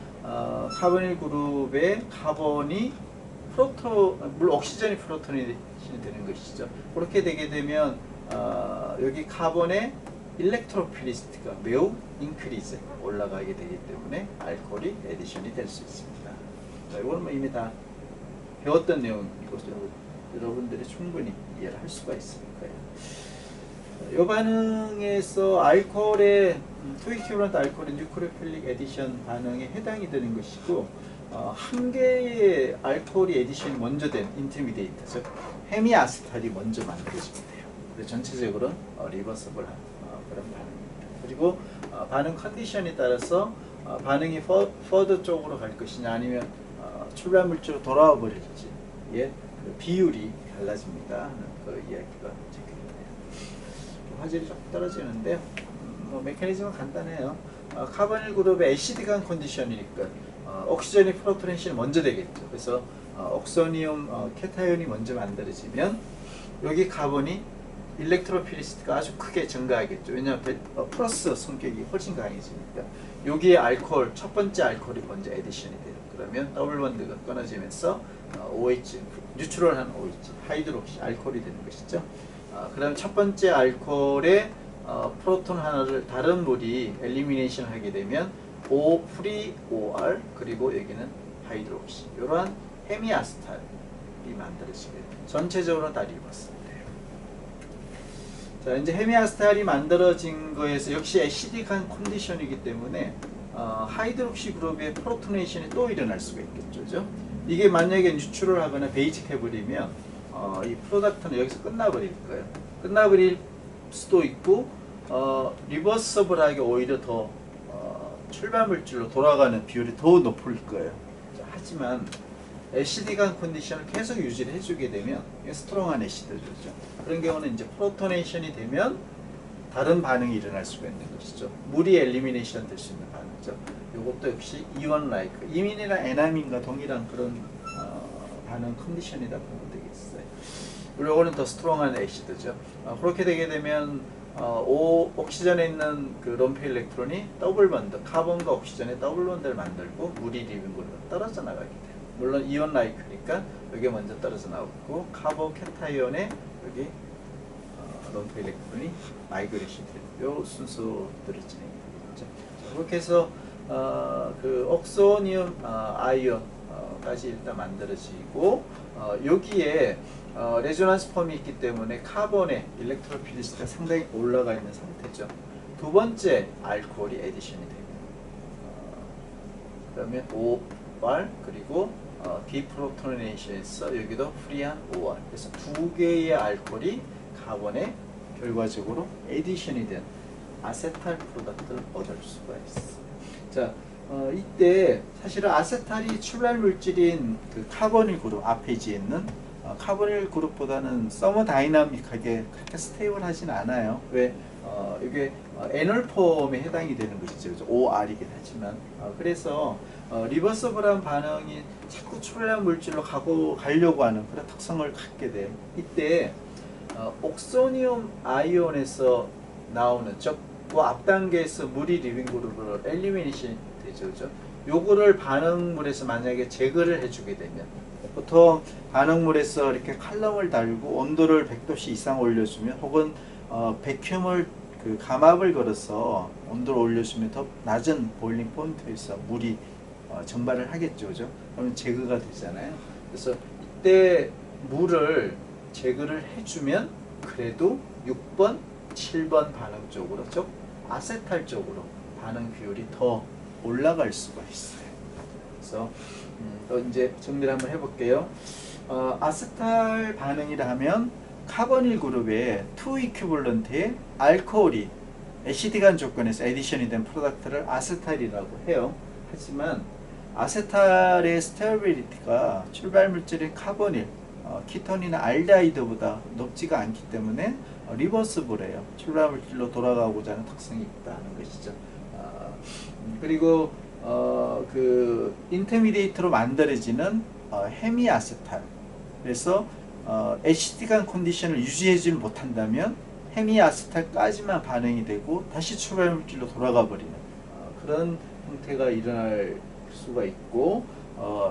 카보닐 그룹의 카본이 물론 옥시전이 프로토네이션이 되는 것이죠. 그렇게 되게 되면 여기 카본의 일렉트로필리시티가 매우 인크리즈 올라가게 되기 때문에 알코올이 에디션이 될 수 있습니다. 자, 이거는 뭐 이미 다 배웠던 내용이고 여러분들이 충분히 이해를 할 수가 있을 거예요. 이 반응에서 알코올의 투이큐브런트 알코올의 뉴크레오필릭 에디션 반응에 해당이 되는 것이고, 한 개의 알코올이 에디션이 먼저 된 인터미디에이트, 즉 헤미아세탈이 먼저 만들어지게 돼요. 그래서 전체적으로 리버서블한 그런 반응입니다. 그리고 반응 컨디션에 따라서 반응이 퍼더 쪽으로 갈 것이냐 아니면 출발 물질로 돌아와 버릴지 그 비율이 달라집니다. 그 이야기가 적혀있네요. 화질이 조금 떨어지는데 메커니즘은 간단해요. 카보닐 그룹의 애시드간 컨디션이니까 옥시전이 프로토네이션이 먼저 되겠죠. 그래서 옥소니움 케타이온이 먼저 만들어지면 여기 카본이 일렉트로필리시티가 아주 크게 증가하겠죠. 왜냐하면 플러스 성격이 훨씬 강해지니까 여기에 알코올, 첫 번째 알코올이 먼저 에디션이 돼요. 그러면 더블 번드가 끊어지면서 OH, 뉴트럴한 OH, 하이드록시, 알코올이 되는 것이죠. 그 다음 첫 번째 알코올에 프로톤 하나를 다른 물이 엘리미네이션 하게 되면 O, 프리 OR, 그리고 여기는 하이드록시. 이러한 헤미아스탈이 만들어지게 돼요. 전체적으로 다 리버스예요. 자, 이제 헤미아스탈이 만들어진 거에서 역시 애시딕한 컨디션이기 때문에 하이드록시 그룹의 프로토네이션이 또 일어날 수가 있겠죠. 그죠? 이게 만약에 뉴트럴 하거나 베이직 해버리면 이 프로덕트는 여기서 끝나버릴 거예요. 끝나버릴 수도 있고 리버서블하게 오히려 더 출발 물질로 돌아가는 비율이 더 높을 거예요. 자, 하지만 애시디간 컨디션을 계속 유지를 해주게 되면 스트롱한 애시드죠. 그런 경우는 이제 프로토네이션이 되면 다른 반응이 일어날 수가 있는 것이죠. 물이 엘리미네이션 될 수 있는 반응이죠. 이것도 역시 이온 라이크, 이민이나 에나민과 동일한 그런 반응 컨디션이다 보면 되겠어요. 그리고 이거는 더 스트롱한 애시드죠. 그렇게 되게 되면 옥시전에 있는 그 럼프 일렉트론이 더블 번드, 카본과 옥시전의 더블 번드를 만들고 물이 리빙으로 떨어져 나가게 돼요. 물론 이온 라이크니까 여기 먼저 떨어져 나오고 카본 캐타이온에 여기 럼프 일렉트론이 마이그레이션 돼요. 이 순서대로 진행이 되겠죠. 그렇게 해서 그 옥소니움 아이온까지 일단 만들어지고 여기에 레조넌스 폼이 있기 때문에 카본의 일렉트로필리시티가 상당히 올라가 있는 상태죠. 두 번째 알코올이 에디션이 됩니다. 그러면 OR 그리고 디프로토네이션에서 여기도 프리한 OR, 그래서 두 개의 알코올이 카본에 결과적으로 에디션이 된 아세탈 프로덕트를 얻을 수가 있어요. 자, 이때 사실은 아세탈이 출발 물질인 그 카보닐 그룹 앞에 있는 카보닐 그룹보다는 서머다이나믹하게 그렇게 스테이블하진 않아요. 왜? 이게 애널 폼에 해당이 되는 것이죠. 그렇죠? OR이긴 하지만 그래서 리버서블한 반응이 자꾸 출발 물질로 가려고 하는 그런 특성을 갖게 돼요. 이때 옥소니움 아이온에서 나오는 즉 앞단계에서 물이 리빙 그룹으로 엘리미네이션 되죠. 그렇죠? 요거를 반응물에서 만약에 제거를 해주게 되면 보통 반응물에서 이렇게 칼럼을 달고 온도를 100도씨 이상 올려주면 혹은 백큐을 그 감압을 걸어서 온도를 올려주면 더 낮은 보일링 포인트에서 물이 증발을 하겠죠. 그죠? 그러면 제거가 되잖아요. 그래서 이때 물을 제거를 해주면 그래도 6번, 7번 반응 쪽으로, 즉 아세탈 쪽으로 반응 비율이 더 올라갈 수가 있어요. 그래서 또 이제 정리를 한번 해볼게요. 아세탈 반응이라 하면 카보닐 그룹의 2 이퀴벌런트의 알코올이 애시디간 조건에서 에디션이 된 프로덕트를 아세탈이라고 해요. 하지만 아세탈의 스테어빌리티가 출발 물질인 카보닐, 키톤이나 알데하이드보다 높지가 않기 때문에 리버스블해요. 출발 물질로 돌아가고자 하는 특성이 있다는 것이죠. 그리고 그 인터미디에이트로 만들어지는 헤미아세탈, 그래서 애시디간 컨디션을 유지하지 못한다면 헤미아세탈까지만 반응이 되고 다시 출발 물질로 돌아가 버리는 그런 형태가 일어날 수가 있고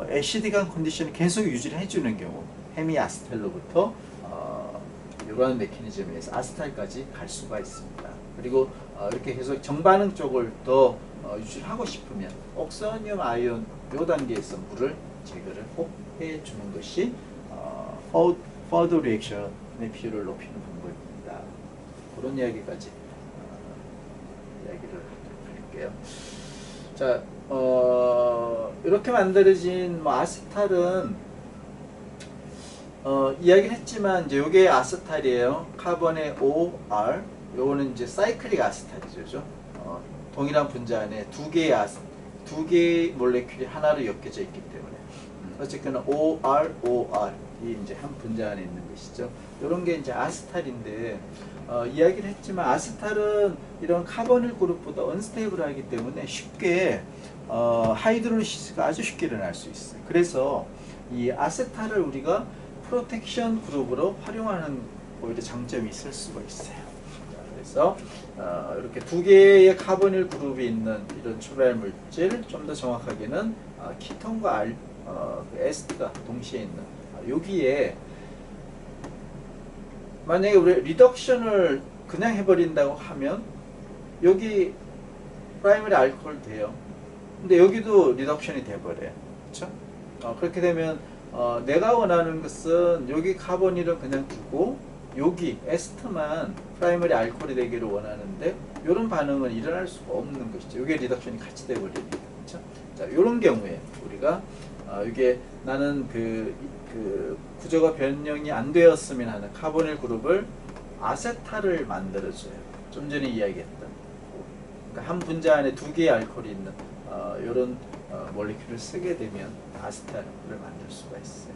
애시드간 컨디션을 계속 유지를 해주는 경우 헤미아세탈로부터 이러한 메커니즘에서 아세탈까지 갈 수가 있습니다. 그리고 이렇게 계속 정반응 쪽을 더 유지를 하고 싶으면 옥소늄 아이온 요 단계에서 물을 제거를 꼭 해주는 것이 퍼드 리액션의 비율을 높이는 방법입니다. 그런 이야기까지 이야기를 하도록 할게요. 자, 이렇게 만들어진 아세탈은 이야기를 했지만 이제 요게 아세탈이에요. 카본의 OR, 요거는 이제 사이클릭 아세탈이죠. 동일한 분자 안에 두 개의 몰레큘이 하나로 엮여져 있기 때문에 어쨌거나 OR이 이제 한 분자 안에 있는 것이죠. 이런 게 이제 아세탈인데 이야기를 했지만 아세탈은 이런 카보닐 그룹보다 언스테이블하기 때문에 쉽게 하이드롤리시스가 아주 쉽게 일어날 수 있어요. 그래서 이 아세탈을 우리가 프로텍션 그룹으로 활용하는 오히려 장점이 있을 수가 있어요. 그래서 이렇게 두 개의 카보닐 그룹이 있는 이런 출발 물질, 좀 더 정확하게는 키톤과 에스트가 동시에 있는 여기에 만약에 우리 리덕션을 그냥 해버린다고 하면 여기 프라이머리 알코올 돼요. 근데 여기도 리덕션이 돼버려요. 그렇죠? 그렇게 되면 내가 원하는 것은 여기 카보닐은 그냥 두고 여기 에스트만 프라이머리 알코올이 되기를 원하는데 이런 반응은 일어날 수가 없는 것이죠. 이게 리덕션이 같이 돼버리니까. 그렇죠? 자, 이런 경우에 우리가 이게 나는 그 구조가 변형이 안 되었으면 하는 카보닐 그룹을 아세탈을 만들어줘요. 좀 전에 이야기했던 그러니까 한 분자 안에 두 개의 알코올이 있는 이런 몰레큘을 쓰게 되면 아세탈을 만들 수가 있어요.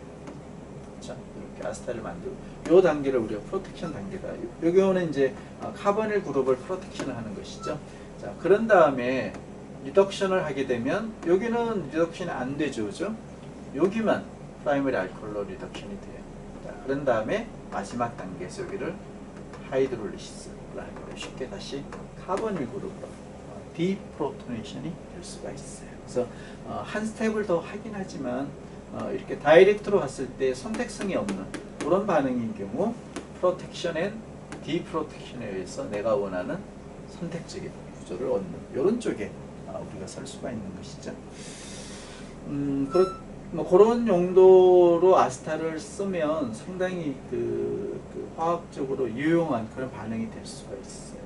그렇죠? 이렇게 아세탈을 만들고 이 단계를 우리가 프로텍션 단계다. 이 경우는 이제 카보닐 그룹을 프로텍션을 하는 것이죠. 자, 그런 다음에 리덕션을 하게 되면 여기는 리덕션이 안 되죠, 그죠? 여기만 프라이머리 알코올로 리덕션이 돼요. 자, 그런 다음에 마지막 단계에서 여기를 하이드롤리시스를 하게 되면 쉽게 다시 카보닐 그룹으로 디프로토네이션이 될 수가 있어요. 그래서 한 스텝을 더 하긴 하지만 이렇게 다이렉트로 갔을 때 선택성이 없는 그런 반응인 경우 프로텍션 앤 디프로텍션에 의해서 내가 원하는 선택적인 구조를 얻는 이런 쪽에 우리가 설 수가 있는 것이죠. 그런 용도로 아세탈을 쓰면 상당히 그 화학적으로 유용한 그런 반응이 될 수가 있어요.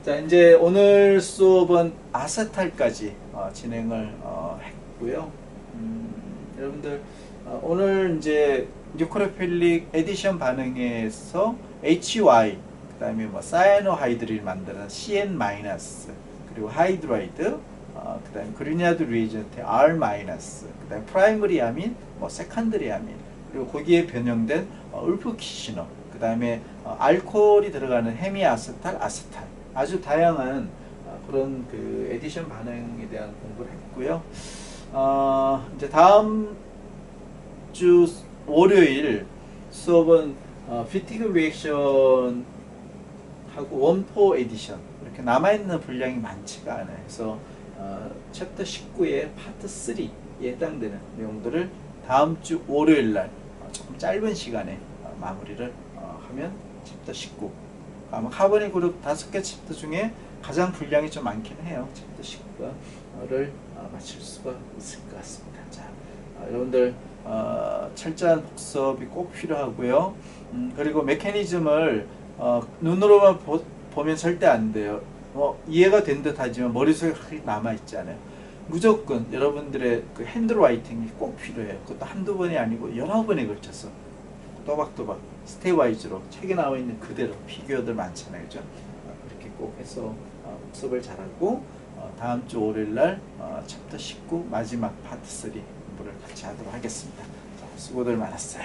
자, 이제 오늘 수업은 아세탈까지 진행을 했고요. 여러분들 오늘 이제 뉴크레필릭 에디션 반응에서 HY 그다음에 사이아노하이드를 만드는 CN- 그리고 하이드라이드 그다음에 그리냐드 리에이전트 R-, 그다음에 프라이머리 아민, 세컨더리 아민, 그리고 거기에 변형된 울프키시너, 그다음에 알코올이 들어가는 헤미아세탈, 아세탈, 아주 다양한 그런 그 에디션 반응에 대한 공부를 했고요. 이제 다음 주 월요일 수업은 피티그 리액션 하고 원포 에디션 이렇게 남아있는 분량이 많지가 않아요. 그래서 챕터 19의 파트 3에 해당되는 내용들을 다음 주 월요일 날 조금 짧은 시간에 마무리를 하면 챕터 19 아마 카보닐 그룹 5개 챕터 중에 가장 분량이 좀 많긴 해요. 챕터 19를 마칠 수가 있을 것 같습니다. 자, 여러분들 철저한 복습이 꼭 필요하고요. 그리고 메커니즘을 눈으로만 보면 절대 안 돼요. 이해가 된 듯 하지만 머릿속에 남아있잖아요. 무조건 여러분들의 그 핸드라이팅이 꼭 필요해요. 그것도 한두 번이 아니고 여러 번에 걸쳐서 또박또박 스테이와이즈로 책에 나와 있는 그대로 피규어들 많잖아요. 그죠? 그렇게 꼭 해서 복습을 잘하고 다음 주 월요일날 챕터 19 마지막 파트 3 공부를 같이 하도록 하겠습니다. 자, 수고들 많았어요.